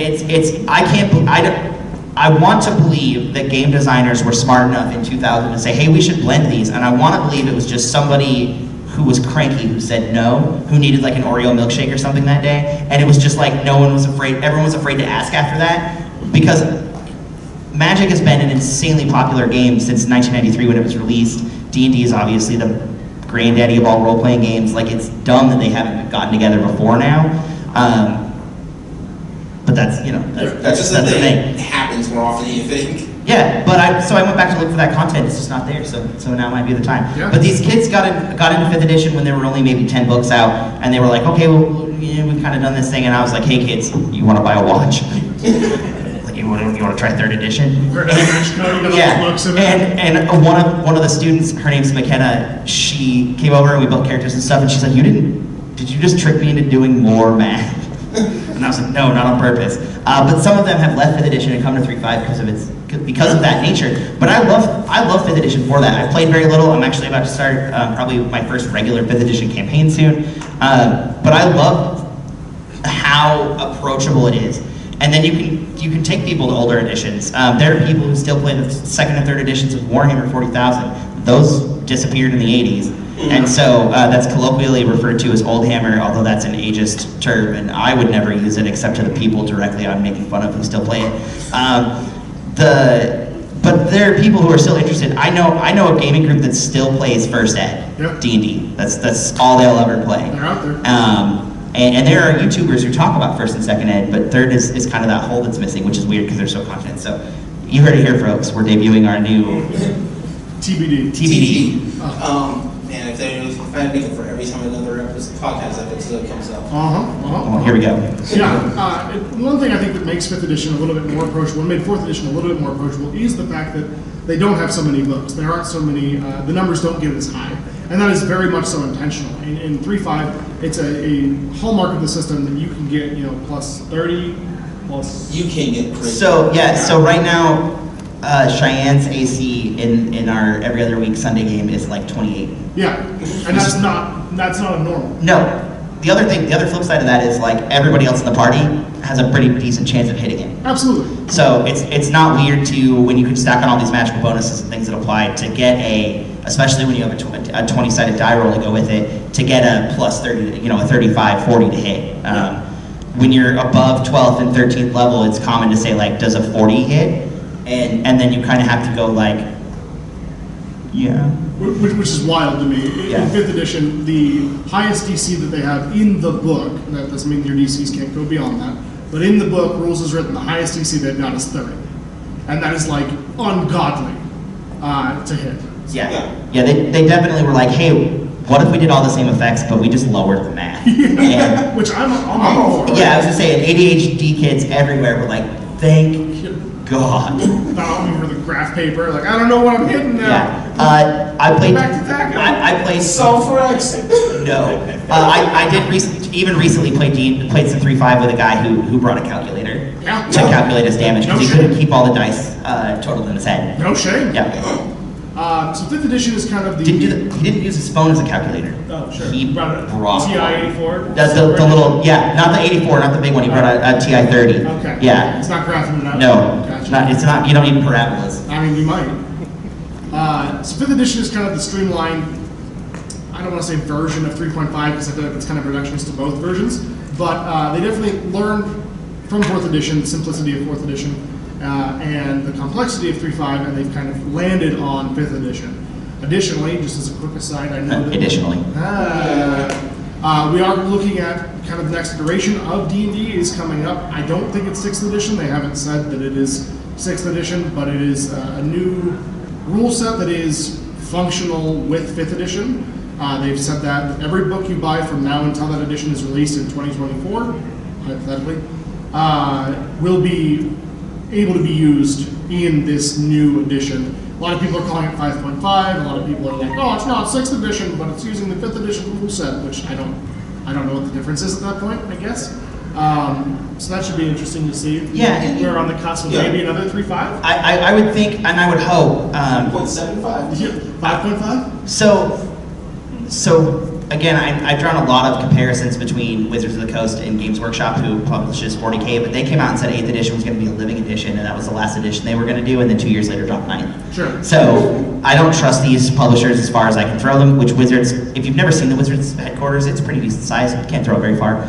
I want to believe that game designers were smart enough in 2000 to say, hey, we should blend these, and I want to believe it was just somebody who was cranky, who said no, who needed like an Oreo milkshake or something that day, and it was just like no one was afraid, everyone was afraid to ask after that, because Magic has been an insanely popular game since 1993 when it was released. D&D is obviously the granddaddy of all role-playing games. Like, it's dumb that they haven't gotten together before now. But that's, you know, that's just the thing. It happens more often than you think. Yeah, but so I went back to look for that content. It's just not there, so now might be the time. Yeah. But these kids got into 5th edition when there were only maybe 10 books out, and they were like, okay, well, yeah, we've kind of done this thing, and I was like, hey kids, you want to buy a watch? Like, you want to try 3rd edition? And one of the students, her name's McKenna, she came over and we built characters and stuff, and she's like, did you just trick me into doing more math? And I was like, no, not on purpose. But some of them have left 5th edition and come to 3.5 because of that nature. But I love 5th edition for that. I've played very little. I'm actually about to start probably my first regular 5th edition campaign soon. But I love how approachable it is. And then you can take people to older editions. There are people who still play the 2nd and 3rd editions of Warhammer 40,000. Those disappeared in the 80s. And so that's colloquially referred to as Old Hammer, although that's an ageist term, and I would never use it except to the people directly I'm making fun of who still play it. But there are people who are still interested. I know a gaming group that still plays First Ed, Yep. D&D. That's all they'll ever play. They're out there. And there are YouTubers who talk about 1st and 2nd Ed, but 3rd is kind of that hole that's missing, which is weird because they're so confident. So you heard it here, folks. We're debuting our new TBD. Man, if I had to make it for every time another podcast episode comes out. Oh, here we go. Yeah, one thing I think that makes 5th edition a little bit more approachable, and made 4th edition a little bit more approachable, is the fact that they don't have so many books. There aren't so many, the numbers don't get as high. And that is very much so intentional. In 3.5, it's a hallmark of the system that you can get, plus 30, plus... You can get crazy. So right now, Cheyenne's AC in our every other week Sunday game is like 28. Yeah, and that's not abnormal. No. The other flip side of that is like everybody else in the party has a pretty decent chance of hitting it. Absolutely. So it's not weird to, when you can stack on all these magical bonuses and things that apply, to get especially when you have a 20-sided die roll to go with it, to get a plus 30, a 35, 40 to hit. When you're above 12th and 13th level, it's common to say like, does a 40 hit? And then you kind of have to go like, yeah. Which is wild to me. Yeah. In 5th edition, the highest DC that they have in the book, that doesn't mean your DCs can't go beyond that, but in the book, rules is written, the highest DC they've got is 30. And that is like ungodly to hit. Yeah, they definitely were like, hey, what if we did all the same effects, but we just lowered the math? And, which I'm all for. Yeah, I was gonna say, ADHD kids everywhere were like, thank God. Found me for the graph paper, like, I don't know what I'm hitting now. Yeah, I played. Back to that guy. I played. Solve for X. No, I did recently played some 3.5 with a guy who brought a calculator to calculate his damage because he couldn't keep all the dice totaled in his head. No shame. Yeah. So 5th edition is kind of the... He didn't use his phone as a calculator. Oh, sure. He brought TI-84? The little, not the 84, not the big one. He brought a TI-30. Okay. Yeah. It's not graphing it out? No. Gotcha. It's not, you don't need parabolas. I mean, you might. So 5th edition is kind of the streamlined, I don't want to say version of 3.5 because I feel like it's kind of reductionist to both versions, but they definitely learned from 4th edition, the simplicity of 4th edition, and the complexity of 3.5, and they've kind of landed on 5th edition. Additionally, just as a quick aside, I know that... Additionally. We are looking at kind of the next iteration of D&D is coming up. I don't think it's 6th edition. They haven't said that it is 6th edition, but it is a new rule set that is functional with 5th edition. They've said that every book you buy from now until that edition is released in 2024, hypothetically, will be able to be used in this new edition. A lot of people are calling it 5.5. A lot of people are like, oh, it's not 6th edition, but it's using the 5th edition rule set, which I don't know what the difference is at that point, I guess. So that should be interesting to see. Yeah. We're on the cusp of maybe another 3.5? I would think, and I would hope. 0.75. 5.5? So again, I've drawn a lot of comparisons between Wizards of the Coast and Games Workshop, who publishes 40K, but they came out and said 8th edition was going to be a living edition, and that was the last edition they were going to do, and then 2 years later dropped 9th. Sure. So I don't trust these publishers as far as I can throw them, which Wizards, if you've never seen the Wizards headquarters, it's pretty decent size, you can't throw it very far.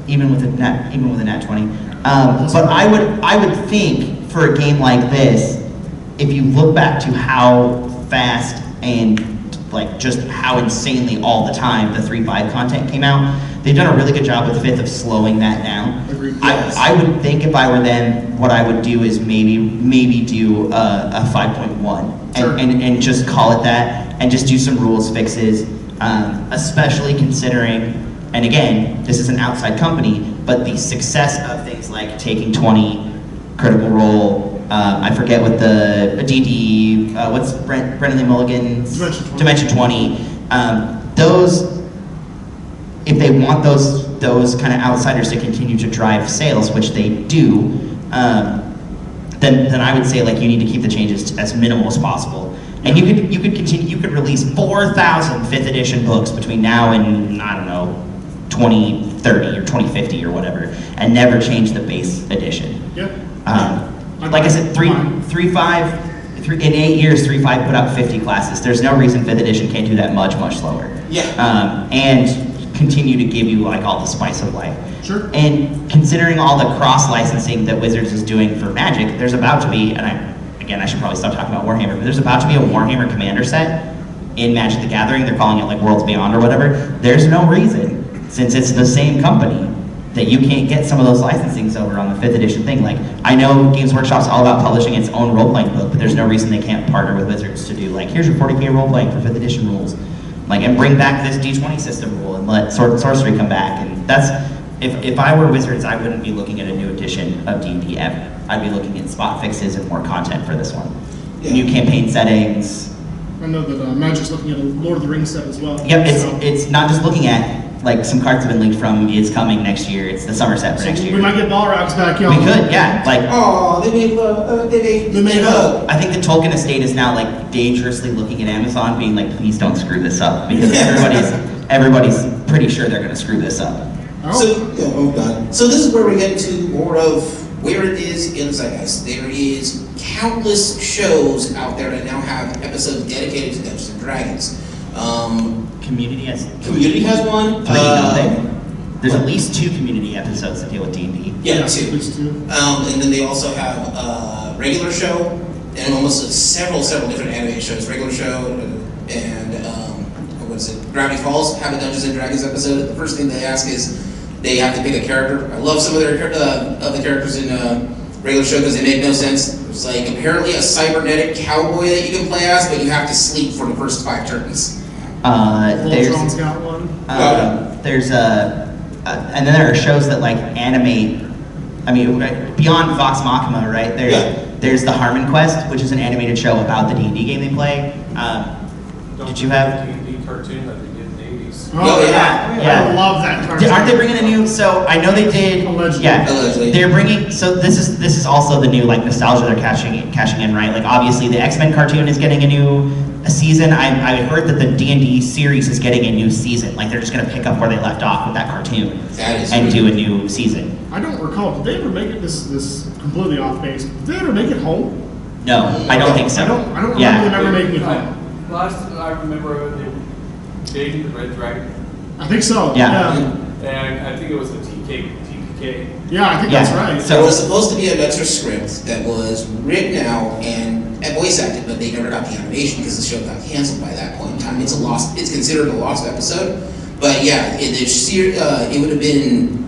Even with a nat 20. But I would think for a game like this, if you look back to how fast and like just how insanely all the time the 3.5 content came out, they've done a really good job with 5th of slowing that down. Agreed. I would think if I were them, what I would do is maybe do a 5.1 Sure. and just call it that, and just do some rules fixes, especially considering, and again, this is an outside company, but the success of things like Taking 20, Critical Role, I forget what the D&D, what's Brendan Lee Mulligan's? Dimension 20. Dimension 20. Those, if they want those kind of outsiders to continue to drive sales, which they do, then I would say like you need to keep the changes as minimal as possible. And you could release 4,000 5th edition books between now and, I don't know, 2030 or 2050 or whatever, and never change the base edition. Yep. Like I said, 3.5 in 8 years, 3.5 put out 50 classes. There's no reason 5th edition can't do that much slower. Yeah. And continue to give you like all the spice of life. Sure. And considering all the cross licensing that Wizards is doing for Magic, there's about to be, and I should probably stop talking about Warhammer, but there's about to be a Warhammer Commander set in Magic the Gathering. They're calling it like Worlds Beyond or whatever. There's no reason, since it's the same company, that you can't get some of those licensings over on the 5th edition thing. Like, I know Games Workshop's all about publishing its own role-playing book, but there's no reason they can't partner with Wizards to do, like, here's your 40K role-playing for 5th edition rules. Like, and bring back this D20 system rule and let Sword and Sorcery come back. And that's, if I were Wizards, I wouldn't be looking at a new edition of D&D ever. I'd be looking at spot fixes and more content for this one. Yeah. New campaign settings. I know that Magic's looking at a Lord of the Rings set as well. Yep, so it's not just looking at, like, some cards have been leaked from is coming next year. It's the summer set for next year. we might get Balrogs back, y'all. We could, yeah. Like, Oh, they made up. I think the Tolkien estate is now like dangerously looking at Amazon, being like, please don't screw this up, because everybody's pretty sure they're going to screw this up. Oh. So, yeah, oh god. So this is where we get into more of where it is in the zeitgeist. There is countless shows out there that now have episodes dedicated to Dungeons and Dragons. Community has Community has one. 3, don't they? There's at least 2 community episodes that deal with D&D. Yeah, at 2. least 2. And then they also have a regular show and almost several different anime shows. Regular show and what is it? Gravity Falls have a Dungeons and Dragons episode. The first thing they ask is they have to pick a character. I love some of their of the characters in regular show because they make no sense. There's like apparently a cybernetic cowboy that you can play as, but you have to sleep for the first 5 turns. Voltron's got one. And then there are shows that like animate. I mean, beyond Vox Machina, right? There's the Harmon Quest, which is an animated show about the D&D game they play. Did you have D&D cartoon that they did in the 80s? Oh, yeah. I love that cartoon. Aren't they bringing a new? So I know they did. Allegedly. Yeah, Allegedly. they're bringing. So this is also the new like nostalgia they're cashing in, right? Like obviously the X-Men cartoon is getting a season. I heard that the D&D series is getting a new season. Like they're just going to pick up where they left off with that cartoon and do a new season. I don't recall. Did they ever make it? This is completely off base. Did they ever make it home? No, I don't think so. I don't remember Yeah. them ever making it home. Last I remember, they were dating the Red Dragon, I think so. Yeah. and I think it was the TPK. Yeah, I think Yeah. that's right. There was supposed to be an extra script that was written out and voice acted, but they never got the animation because the show got canceled by that point in time. It's considered a lost episode. But yeah, it would have been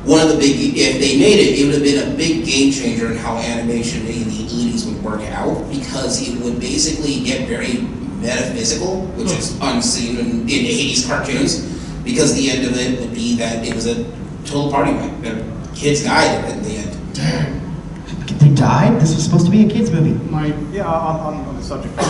one of the big, if they made it, it would have been a big game changer in how animation in the 80s would work out, because it would basically get very metaphysical, which is unseen in 80s cartoons, because the end of it would be that it was a total party wreck. The kids died at the end. Damn. They died? This was supposed to be a kids movie. Yeah, on the subject of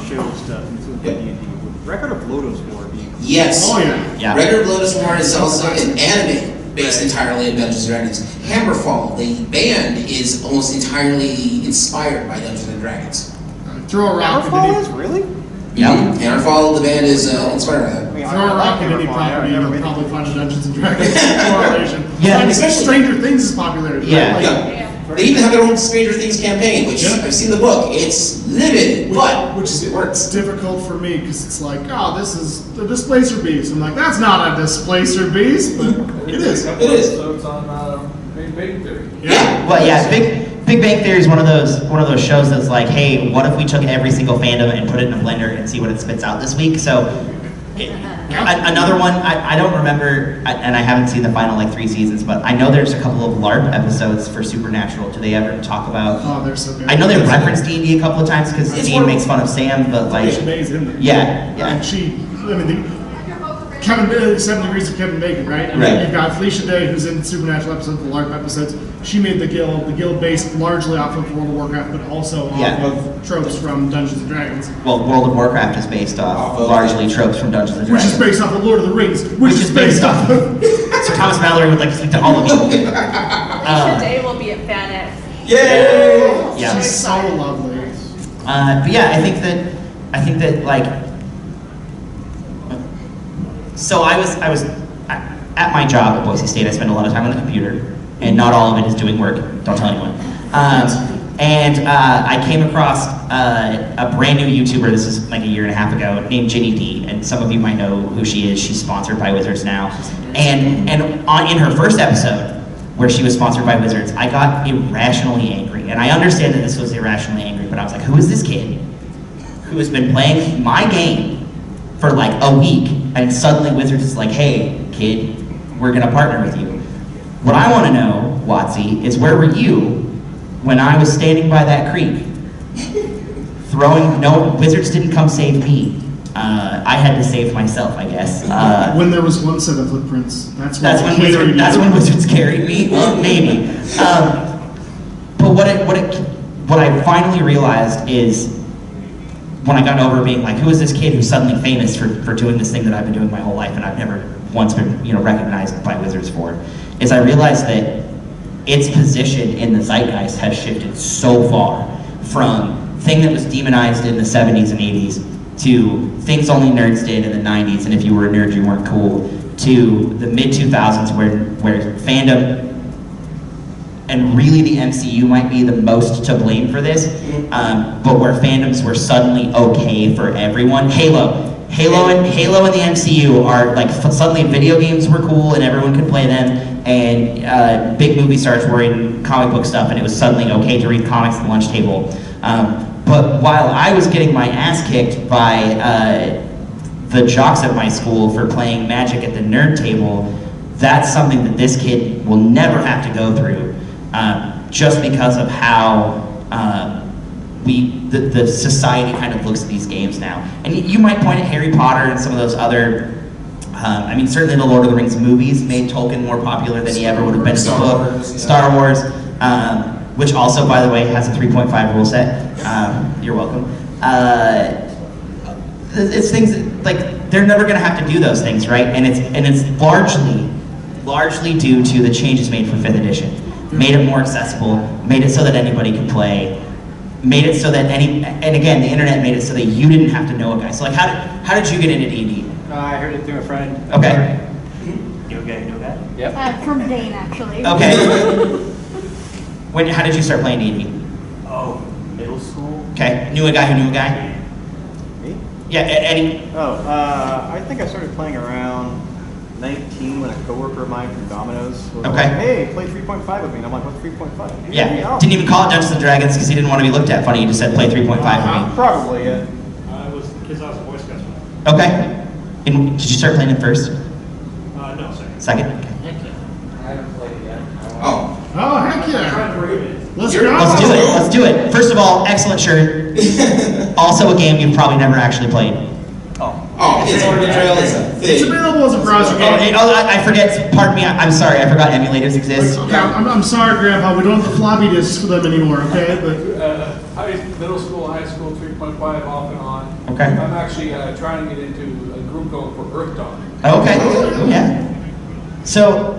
shows stuff and D&D, with Record of Lodoss War being... Yes. Oh yeah. Yeah. Record of Lodoss War is also an anime based entirely on Dungeons & Dragons. Hammerfall, the band, is almost entirely inspired by Dungeons & Dragons. Throw a rock. Powerful is? Really? Yep. And our follow of the band is inspired by that. I mean, Throw a rock at any property, I've never you'll been- probably find a Dungeons and Dragons correlation. Yeah. And especially Stranger Things' popularity. Yeah. Right? Yeah. They even have their own Stranger Things campaign, which Yeah. I've seen the book. It's limited, but Which is it works. difficult for me because it's like, oh, this is a displacer beast. I'm like, that's not a displacer beast, but it is. It is. Episodes on Big Bang Theory. Yeah. Well, yeah, Big Bang Theory is one of those shows that's like, hey, what if we took every single fandom and put it in a blender and see what it spits out this week? So, another one, I don't remember, and I haven't seen the final 3 seasons, but I know there's a couple of LARP episodes for Supernatural. Do they ever talk about? Oh, they're so good. I know they referenced D&D a couple of times because It's Dean more- makes fun of Sam, but like, It's amazing. yeah. And Kevin, 7 Degrees of Kevin Bacon, right? And Right. then you've got Felicia Day, who's in Supernatural episodes, the LARP episodes. She made the guild based largely off of World of Warcraft, but also off Yeah. of tropes from Dungeons and Dragons. Well, World of Warcraft is based off largely tropes from Dungeons and Which Dragons. is based off of Lord of the Rings, which is based off of... So Thomas Mallory would like to speak to all of you. Alicia Day will be at FanX. Yay! Yeah. She's so lovely. But yeah, I think that like, so I was at my job at Boise State. I spend a lot of time on the computer, and not all of it is doing work. Don't tell anyone. And I came across a brand new YouTuber. This is like a year and a half ago, named Ginny D. And some of you might know who she is. She's sponsored by Wizards now. And in her first episode, where she was sponsored by Wizards, I got irrationally angry. And I understand that this was irrationally angry, but I was like, who is this kid who has been playing my game for like a week, and suddenly Wizards is like, hey, kid, we're gonna partner with you. What I wanna know, Watsy, is where were you when I was standing by that creek? Wizards didn't come save me. I had to save myself, I guess. When there was one set of footprints, that's That's when Wizards carried me. Well, maybe. But what I finally realized is when I got over being like, who is this kid who's suddenly famous for doing this thing that I've been doing my whole life and I've never once been recognized by Wizards for, is I realized that its position in the zeitgeist has shifted so far from thing that was demonized in the 70s and 80s to things only nerds did in the 90s, and if you were a nerd you weren't cool, to the mid-2000s where fandom and really the MCU might be the most to blame for this, but where fandoms were suddenly okay for everyone. Halo and the MCU are like suddenly video games were cool and everyone could play them, and big movie stars were in comic book stuff and it was suddenly okay to read comics at the lunch table. But while I was getting my ass kicked by the jocks at my school for playing Magic at the nerd table, that's something that this kid will never have to go through, just because of how the society kind of looks at these games now. And you might point at Harry Potter and some of those other, certainly the Lord of the Rings movies made Tolkien more popular than he ever would have been in the book. Star Wars, which also, by the way, has a 3.5 rule set. You're welcome. It's things that, like, they're never going to have to do those things, right? And it's largely due to the changes made for 5th edition. Made it more accessible, made it so that anybody could play, made it so that and again, the internet made it so that you didn't have to know a guy. So like, how did you get into D&D? I heard it through a friend. Okay. You okay? Yep. From Dane, actually. Okay. How did you start playing D&D? Oh, middle school? Okay. Knew a guy who knew a guy? Me? Yeah, Eddie. I think I started playing around 19 when a coworker of mine from Domino's was Okay. like, hey, play 3.5 with me. And I'm like, what's 3.5? Yeah. Didn't even call it Dungeons and Dragons because he didn't want to be looked at funny. He just said play 3.5 with me. Probably, yeah. I was the kids I was a Boy Scouts with. Okay. And did you start playing it first? No, second. Second? I haven't played it yet. Oh, heck yeah. Let's go. Let's do it. First of all, excellent shirt. Also a game you've probably never actually played. Oh, it's on the trail. It's a It's thing. available as a browser Oh, game. I forget. Pardon me. I'm sorry. I forgot emulators exist. Okay, I'm sorry, Grandpa. We don't have the floppy disks for them anymore, okay? But Middle school, high school, 3.5 off and on. Okay. I'm actually trying to get into a group going for Earth Dawn. Okay. Yeah. So,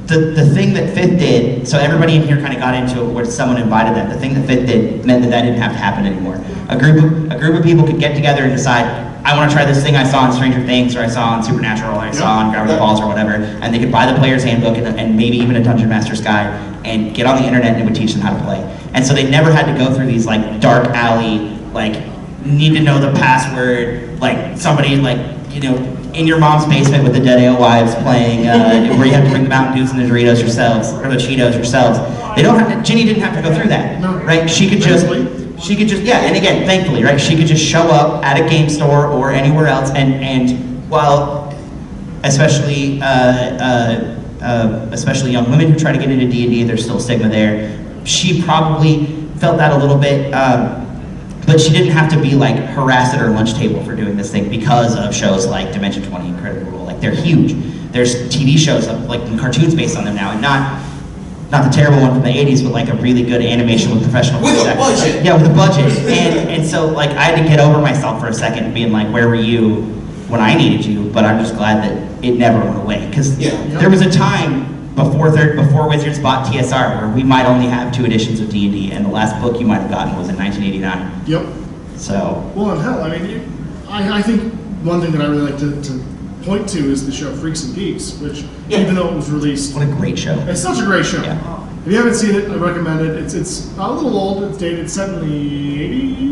the thing that Fifth did, so everybody in here kind of got into it where someone invited them. The thing that Fifth did meant that didn't have to happen anymore. A group of people could get together and decide, I want to try this thing I saw in Stranger Things, or I saw on Supernatural, or I saw on Gravity Falls, or whatever, and they could buy the player's handbook and maybe even a Dungeon Master's guide and get on the internet and it would teach them how to play. And so they never had to go through these like dark alley, like need to know the password, like somebody like, you know, in your mom's basement with the Dead Alewives playing, where you have to bring the Mountain Dews and the Doritos yourselves, or the Cheetos yourselves. They don't have to, Ginny didn't have to go through that, right? She could just, yeah, and again, thankfully, right? She could just show up at a game store or anywhere else, and while, especially young women who try to get into D&D, there's still stigma there. She probably felt that a little bit, but she didn't have to be like harassed at her lunch table for doing this thing because of shows like Dimension 20 and Critical Role. Like they're huge. There's TV shows like cartoons based on them now, and not the terrible one from the 80s, but like a really good animation with professional voice actors. With a budget. Yeah, with a budget. And so like I had to get over myself for a second, being like, where were you when I needed you? But I'm just glad that it never went away, because there was a time before Wizards bought TSR where we might only have 2 editions of D&D, and the last book you might have gotten was in 1989. Yep. So. Well, and hell, I mean, I think one thing that I really like to point to is the show Freaks and Geeks, which, even though it was released... What a great show. It's such a great show. Yeah. If you haven't seen it, I recommend it. It's a little old. It's dated. It's set in the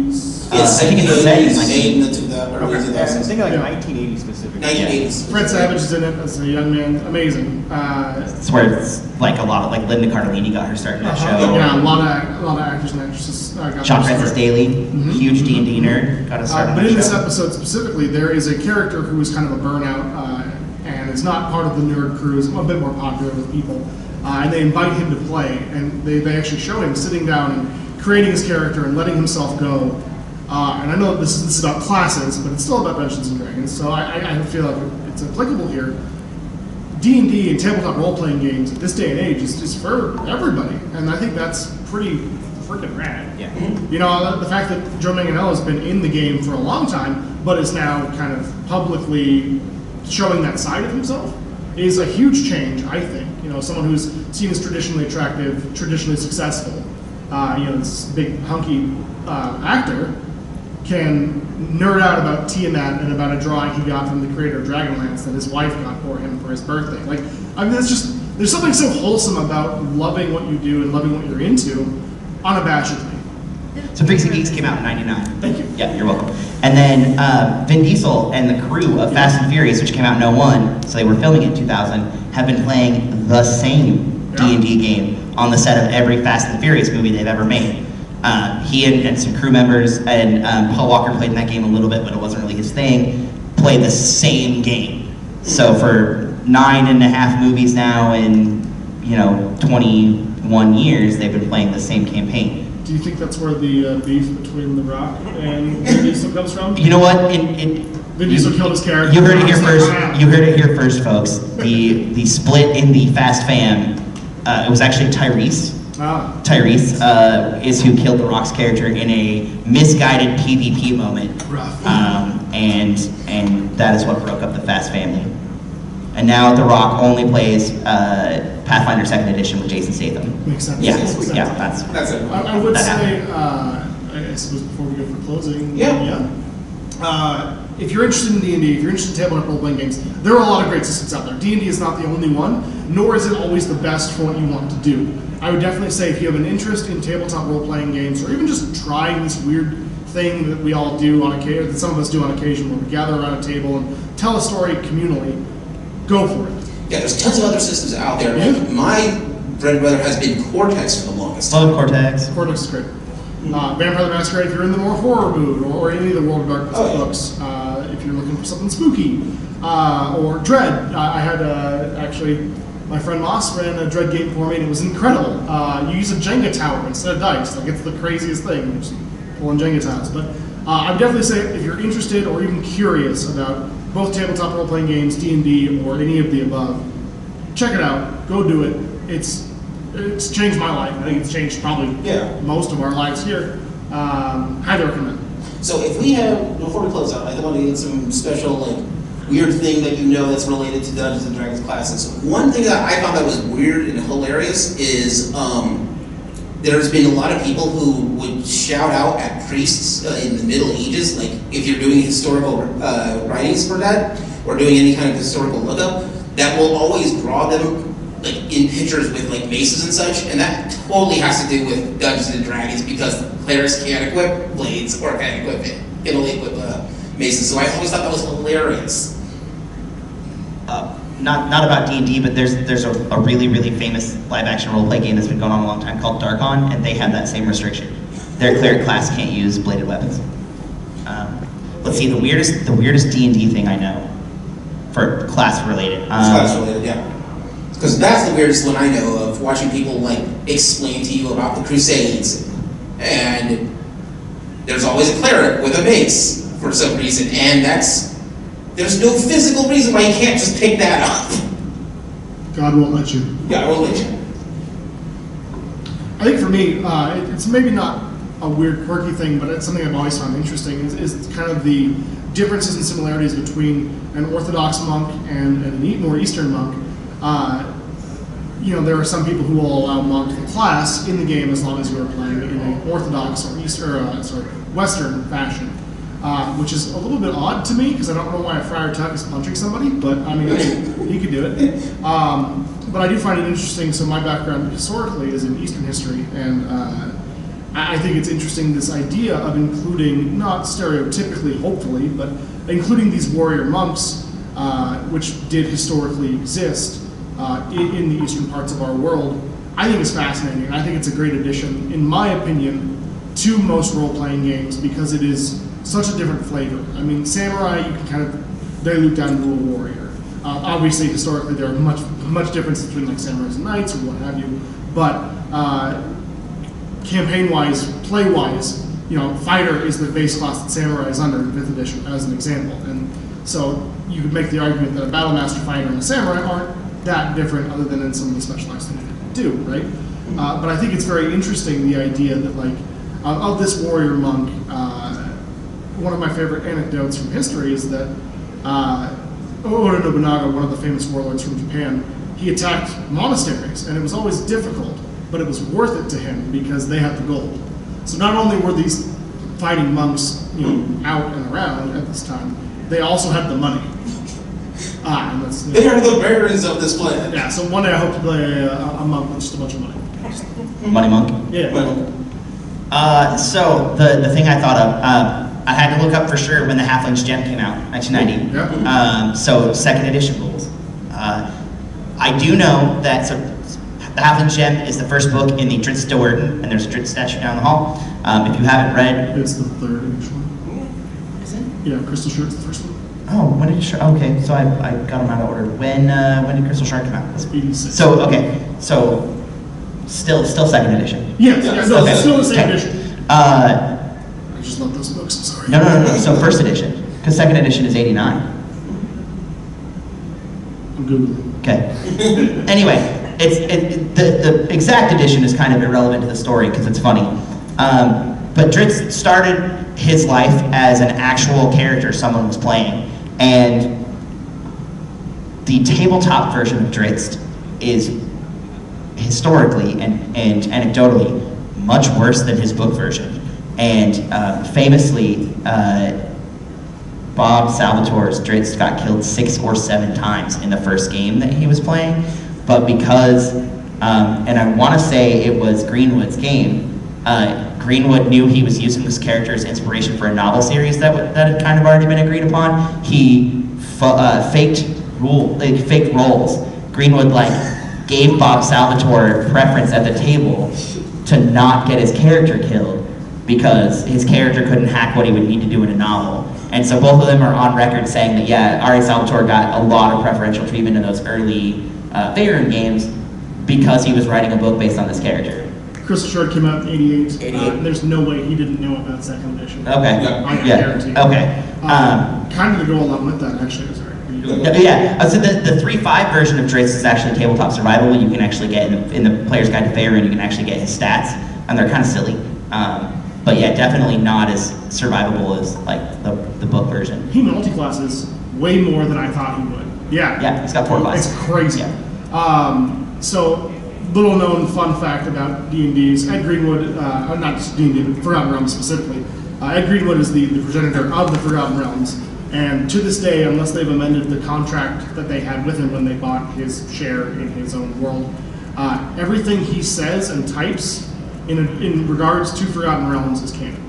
80s. I think it's set in like in the 2000s, early Yeah, I 2000s. think like Yeah. 1980 specifically. 1980s. Fred Savage is in it as a young man. Amazing. It's where it's like a lot of, like Linda Cardellini got her start in that show. Yeah, a lot of actors and actresses got Sean their Francis start. Daly, huge D&D nerd, got a start on But that in this show. episode specifically, there is a character who is kind of a burnout, and it's not part of the nerd crew. It's a bit more popular with people. And they invite him to play, and they actually show him sitting down and creating his character and letting himself go. And I know this is about classes, but it's still about Dungeons and Dragons, so I feel like it's applicable here. D&D and tabletop role-playing games at this day and age is for everybody, and I think that's pretty freaking rad. Yeah. You know, the fact that Joe Manganiello has been in the game for a long time, but is now kind of publicly showing that side of himself, is a huge change, I think. You know, someone who's seen as traditionally attractive, traditionally successful, you know, this big hunky actor, can nerd out about Tiamat and about a drawing he got from the creator of Dragonlance that his wife got for him for his birthday. Like, I mean, there's something so wholesome about loving what you do and loving what you're into, unabashedly. So Freaks and Geeks came out in 99. Thank you. Yeah, you're welcome. And then Vin Diesel and the crew of Fast and Furious, which came out in 01, so they were filming it in 2000, have been playing the same D&D game on the set of every Fast and Furious movie they've ever made. He and some crew members, and Paul Walker played in that game a little bit, but it wasn't really his thing, played the same game. So for 9.5 movies now and, 21 years, they've been playing the same campaign. Do you think that's where the beef between The Rock and Vin Diesel comes from? You know what? Vin Diesel killed his character. You heard it here first. You heard it here first, folks. The split in the Fast fam. It was actually Tyrese. Tyrese is who killed The Rock's character in a misguided PvP moment, and that is what broke up the Fast family. And now The Rock only plays Pathfinder 2nd Edition with Jason Statham. Makes sense. Yeah, Makes sense. yeah, that's it. I would that say, happened. I suppose before we go for closing, Yeah. If you're interested in D&D, if you're interested in tabletop role-playing games, there are a lot of great systems out there. D&D is not the only one, nor is it always the best for what you want to do. I would definitely say if you have an interest in tabletop role-playing games, or even just trying this weird thing that we all do on occasion, that some of us do on occasion, where we gather around a table and tell a story communally, go for it. Yeah, there's tons of other systems out there. Yeah. Like my bread and butter has been Cortex for the longest time. Love Cortex. Cortex is great. Vampire the Masquerade, if you're in the more horror mood, or any of the World of Darkness books, if you're looking for something spooky, or Dread. I had actually, my friend Moss ran a Dread game for me, and it was incredible. You use a Jenga tower instead of dice. Like, it's the craziest thing, just pulling Jenga towers. But I would definitely say if you're interested or even curious about both tabletop role-playing games, D&D, or any of the above, check it out. Go do it. It's changed my life. I think it's changed probably most of our lives here. Highly recommend. So if we have, before we close out, I want to get some special weird thing that you know that's related to Dungeons and Dragons classes. One thing that I found that was weird and hilarious is there's been a lot of people who would shout out at priests in the Middle Ages, like if you're doing historical writings for that, or doing any kind of historical lookup, that will always draw them like in pictures with like maces and such, and that totally has to do with Dungeons and Dragons because players can't equip blades or can only equip maces. So I always thought that was hilarious. Not about D&D, but there's a really, really famous live-action role-play game that's been going on a long time called Darkon, and they have that same restriction. Their cleric class can't use bladed weapons. Let's see, the weirdest D&D thing I know for class-related. Class-related, yeah. Because that's the weirdest one I know of, watching people like explain to you about the Crusades, and there's always a cleric with a mace for some reason, and there's no physical reason why you can't just pick that up. God won't let you. Yeah, I will let you. I think for me, it's maybe not a weird, quirky thing, but it's something I've always found interesting, is kind of the differences and similarities between an Orthodox monk and a more Eastern monk. There are some people who will allow monk class in the game as long as you are playing in an Orthodox or Western fashion. Which is a little bit odd to me because I don't know why a Friar Tuck is punching somebody, but I mean, he could do it. But I do find it interesting. So my background historically is in Eastern history, and I think it's interesting this idea of including, not stereotypically, hopefully, but including these warrior monks, which did historically exist in the eastern parts of our world. I think is fascinating. I think it's a great addition, in my opinion, to most role-playing games because it is such a different flavor. I mean, samurai, you can kind of dilute down to a warrior. Obviously, historically, there are much difference between like samurais and knights or what have you. But campaign-wise, play-wise, fighter is the base class that samurai is under in 5th edition, as an example. And so you could make the argument that a battlemaster fighter and a samurai aren't that different, other than in some of the specialized things they do, right? But I think it's very interesting the idea that like of this warrior monk. One of my favorite anecdotes from history is that Oda Nobunaga, one of the famous warlords from Japan, he attacked monasteries, and it was always difficult, but it was worth it to him because they had the gold. So not only were these fighting monks, out and around at this time, they also had the money. And that's, they are the barons of this planet. Yeah. So one day I hope to play a monk with just a bunch of money. Money monk? Yeah. So the thing I thought of, I had to look up for sure when the Halfling's Gem came out, 1990. Yeah. So 2nd edition rules. I do know that the Halfling's Gem is the first book in the Dritz de Werden, and there's a Dritz statue down the hall. If you haven't read... It's the 3rd edition. Is it? Yeah, Crystal Shard's the first one. Oh, when did okay, so I got them out of order. When did Crystal Shard come out? That's 86. So, okay, so still 2nd edition. Yes, no, Okay. it's still the same Okay. edition. I just love those books, I'm sorry. No. So 1st edition, because 2nd edition is 89. I'm Googling. Okay. Anyway, the exact edition is kind of irrelevant to the story because it's funny. But Dritz started his life as an actual character someone was playing, and the tabletop version of Dritz is historically and anecdotally much worse than his book version. And famously, Bob Salvatore's Dritz got killed 6 or 7 times in the first game that he was playing, but because, and I want to say it was Greenwood's game, Greenwood knew he was using this character as inspiration for a novel series that had kind of already been agreed upon. He faked roles. Greenwood gave Bob Salvatore preference at the table to not get his character killed because his character couldn't hack what he would need to do in a novel. And so both of them are on record saying that, yeah, R.A. Salvatore got a lot of preferential treatment in those early Faerun games because he was writing a book based on this character. Crystal Shard came out in 88. There's no way he didn't know about 2nd edition. Okay. I guarantee. Okay. Kind of to go along with that, actually. Sorry. Yeah. So the 3.5 version of Dritz is actually tabletop survival. You can actually get in the Player's Guide to Faerun, you can actually get his stats, and they're kind of silly. But yeah, definitely not as survivable as the book version. He multi-classes way more than I thought he would. Yeah. Yeah, he's got 4 classes. It's crazy. Yeah. So, little known fun fact about D&D's, Ed Greenwood, not just D&D, but Forgotten Realms specifically, Ed Greenwood is the progenitor of the Forgotten Realms, and to this day, unless they've amended the contract that they had with him when they bought his share in his own world, everything he says and types in regards to Forgotten Realms is canon.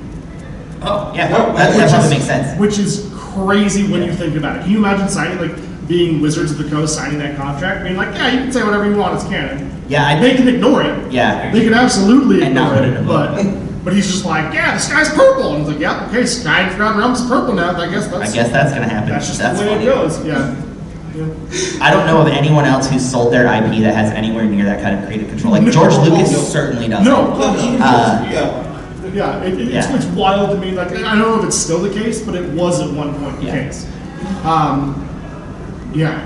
Oh, yeah, that probably makes sense. Which is crazy when you think about it. Can you imagine signing, like, being Wizards of the Coast, signing that contract, being like, yeah, you can say whatever you want, it's canon. Yeah, They can ignore it. Yeah. They can absolutely And not ignore put it in it, a book. but he's just like, yeah, the sky's purple. And it's like, yeah, okay, sky in Forgotten Realms is purple now. I guess that's gonna happen. That's just That's the way funny. it goes. Yeah. I don't know of anyone else who's sold their IP that has anywhere near that kind of creative control. Like George Lucas certainly doesn't. Yeah, it's wild to me. Like, I don't know if it's still the case, but it was at one point the case. Yeah.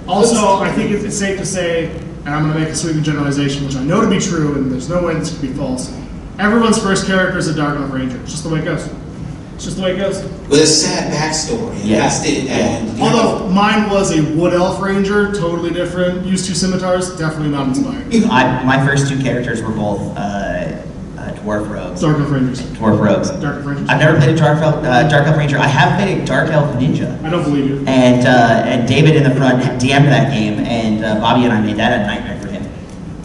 Also, I think it's safe to say, and I'm going to make a sweeping generalization, which I know to be true, and there's no way this could be false. Everyone's first character is a Dark Elf Ranger. It's just the way it goes. It's just the way it goes. With a sad backstory. Although mine was a Wood Elf Ranger, totally different. Used 2 scimitars, definitely not inspired. My first 2 characters were both Dwarf Rogues. Dark Elf Rangers. Dwarf Rogues. Dark Elf Rangers. I've never played a Dark Elf Ranger. I have played a Dark Elf Ninja. I don't believe you. And David in the front DM'd that game, and Bobby and I made that a nightmare for him.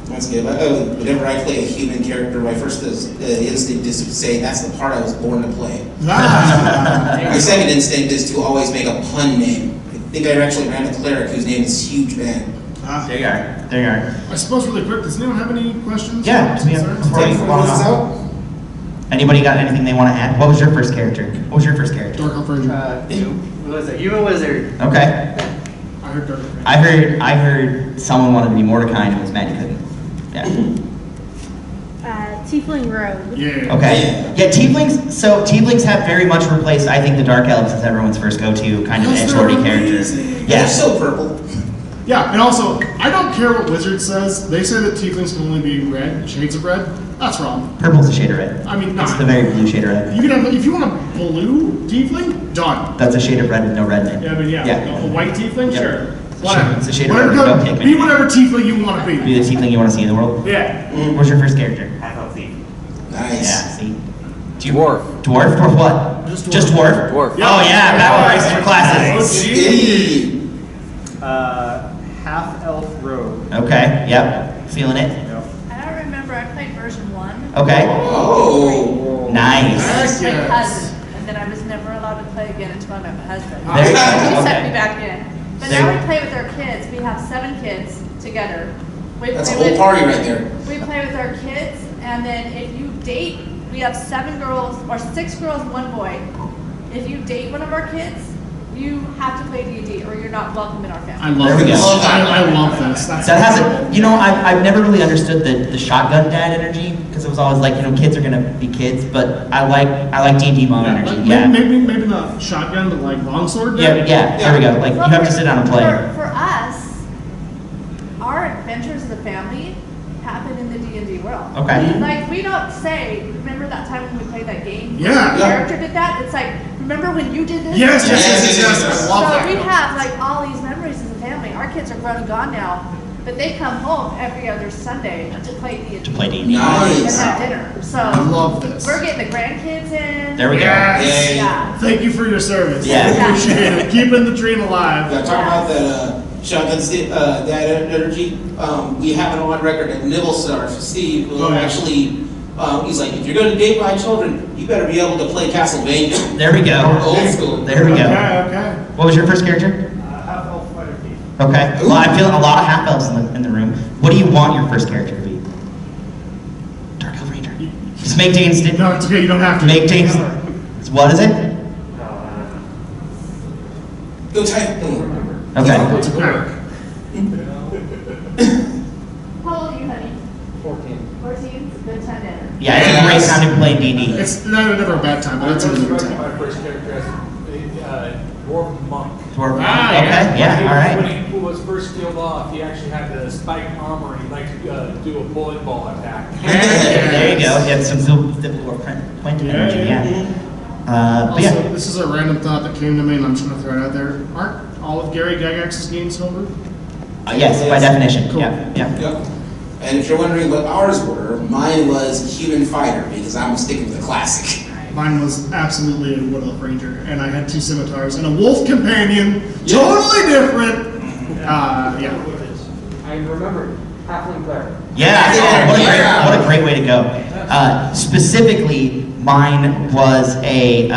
That's good. Whenever I play a human character, my first instinct is to say that's the part I was born to play. My second instinct is to always make a pun name. I think I actually ran a cleric whose name is Huge Man. There you are. There you are. I suppose really quick, does anyone have any questions? Yeah. Anybody got anything they want to add? What was your first character? Dark Elf Ranger. What was it? Human Wizard. Okay. I heard Dark Elf Ranger. I heard someone wanted to be Mordecai and it was mad you couldn't. Yeah. Tiefling Rogue. Yeah. Okay. Yeah, Tieflings have very much replaced, I think, the Dark Elves as everyone's first go-to kind of edgelordy character. Yeah, they're so purple. Yeah, and also, I don't care what Wizard says. They say that tieflings can only be red, shades of red. That's wrong. Purple's a shade of red. I mean, It's nah. the very blue shade of red. You can have, if you want a blue tiefling, done. That's a shade of red with no red in it. Yeah, I mean, yeah. A white tiefling, Yep. sure. Whatever. It's a shade of Whatever, red with no pigment. be whatever tiefling you want to Be be. the tiefling you want to see in the world. Yeah. What's your first character? Half-elf thief. Nice. Yeah, see? Dwarf. Dwarf? Dwarf what? Just dwarf. Dwarf? Dwarf. Yeah. Oh yeah, battle races for classes. Oh, gee. Half-elf rogue. Okay, yep. Feeling it. I don't remember. I played version 1. Okay. Oh. Nice. Heck My yes. cousin, and then I was never allowed to play again until I met my husband. There you go. He set Okay. me back in. But There- now we play with our kids. We have 7 kids together. We That's a play whole with- party right there. We play with our kids, and then if you date, we have 7 girls, or 6 girls and 1 boy. If you date one of our kids, you have to play D&D, or you're not welcome in our I family. love There we this. go. I love this. That's That hasn't, I've never really understood the shotgun dad energy, because it was always like, kids are gonna be kids, but I like D&D mom energy, Like, yeah. maybe not shotgun, but like longsword. Yeah, there we go, like, you have to sit down and play. For us, our adventures as a family happen in the D&D world. Okay. Like, we don't say, remember that time when we played that game? Yeah. The character did that? It's like, remember when you did this? Yes. Yes. I love that. So we have like all these memories as a family. Our kids are grown and gone now, but they come home every other Sunday to play D&D. To play D&D. Nice. And have dinner. So I love this. we're getting the grandkids in. There we go. Yes. Yeah. Thank you for your service. Yeah. Appreciate it. Keeping the dream alive. Yeah, talk about that shotgun dad energy. We have it on record that Nibblestar, Steve, will actually, he's like, if you're going to date my children, you better be able to play Castlevania. There we go. Old school. There we go. Okay. What was your first character? Half-elf fighter thief. Okay. Well, I feel a lot of half elves in the room. What do you want your first character to be? Dark Elf Ranger. Just make Dane's. No, it's okay. You don't have to. Make Dane's. What is it? Go type. Don't remember. Okay. It's a cleric. How old are you, honey? 14. 14? It's a good time to enter. Yeah, it's a great time to play D&D. It's never a bad time, but that's a good time. My first character as a dwarf monk. Dwarf. Ah, Okay. Yeah. All right. When he was first sealed off, he actually had the spiked armor and he liked to do a bullet ball attack. There you go. Yeah, some Civil War Quentin energy. Yeah. But Also, yeah. this is a random thought that came to me, and I'm just going to throw it out there. Aren't all of Gary Gygax's games homebrew? Yes, by definition. Cool. Yeah. Yep. And if you're wondering what ours were, mine was Human Fighter, because I'm sticking with the classic. Mine was absolutely a Wood Elf Ranger, and I had 2 scimitars and a wolf companion, totally different. Yeah. I remember Halfling Player. Yeah, what a great way to go. Specifically, mine was a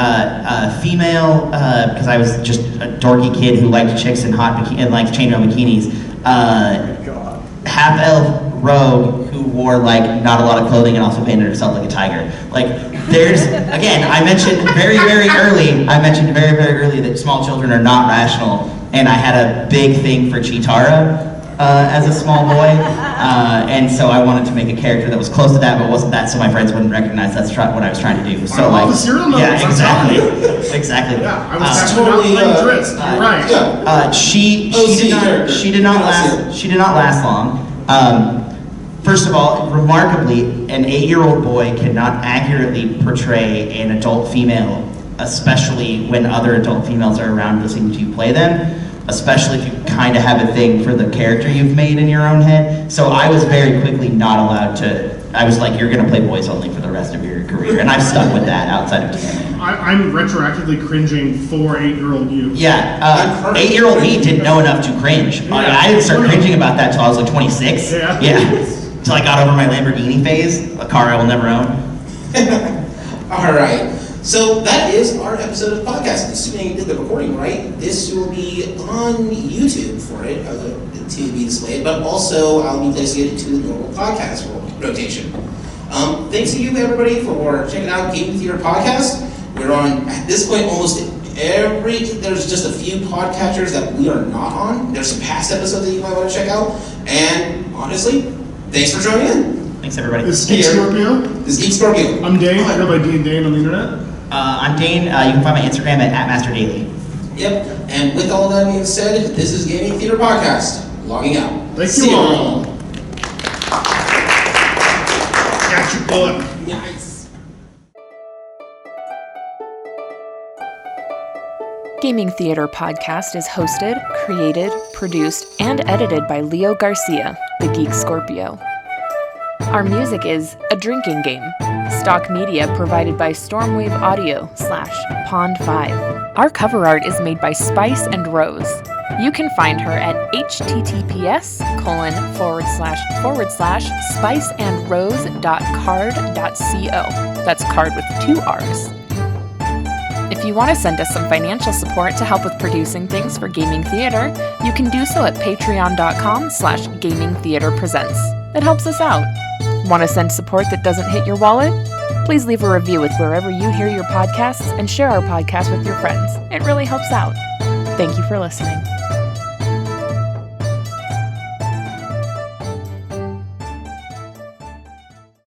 female, because I was just a dorky kid who liked chicks in and liked chainmail bikinis. Half-elf rogue who wore like not a lot of clothing and also painted herself like a tiger. Like there's, again, I mentioned very early that small children are not rational, and I had a big thing for Chitara as a small boy, and so I wanted to make a character that was close to that but wasn't that, so my friends wouldn't recognize that's what I was trying to do. So I love the serial numbers, yeah, I'm exactly, telling exactly. Yeah, I was actually totally, not playing Drizzt. You're right. Yeah. She did not last long. First of all, remarkably, an 8-year-old boy cannot accurately portray an adult female, especially when other adult females are around listening to you play them, especially if you kind of have a thing for the character you've made in your own head. So I was very quickly not allowed to, I was like, you're going to play boys only for the rest of your career, and I've stuck with that outside of TNA. I'm retroactively cringing for 8-year-old you. Yeah, 8-year-old me didn't know enough to cringe. I didn't start cringing about that until I was like 26. Yeah. Till I got over my Lamborghini phase, a car I will never own. All right. So that is our episode of the podcast. Assuming you did the recording right, this will be on YouTube for it to be displayed, but also I'll be placing it into the normal podcast rotation. Thanks to you, everybody, for checking out Game Theater Podcast. We're on, at this point, almost there's just a few podcatchers that we are not on. There's some past episodes that you might want to check out. And honestly, thanks for joining in. Thanks, everybody. This is Geek Scorpio. This is Geek Scorpio. I'm Dane. I go by DandDaine on the internet. I'm Dane. You can find my Instagram at @MasterDaily. Yep. And with all that being said, this is Gaming Theater Podcast. Logging out. Thank See you ya. all. Got your book. Nice. Gaming Theater Podcast is hosted, created, produced, and edited by Leo Garcia, the Geek Scorpio. Our music is A Drinking Game. Stock media provided by Stormwave Audio /Pond5. Our cover art is made by Spice and Rose. You can find her at https://spiceandrose.card.co. That's card with 2 R's. If you want to send us some financial support to help with producing things for Gaming Theater, you can do so at patreon.com/gamingtheaterpresents. It helps us out. Want to send support that doesn't hit your wallet? Please leave a review with wherever you hear your podcasts and share our podcast with your friends. It really helps out. Thank you for listening.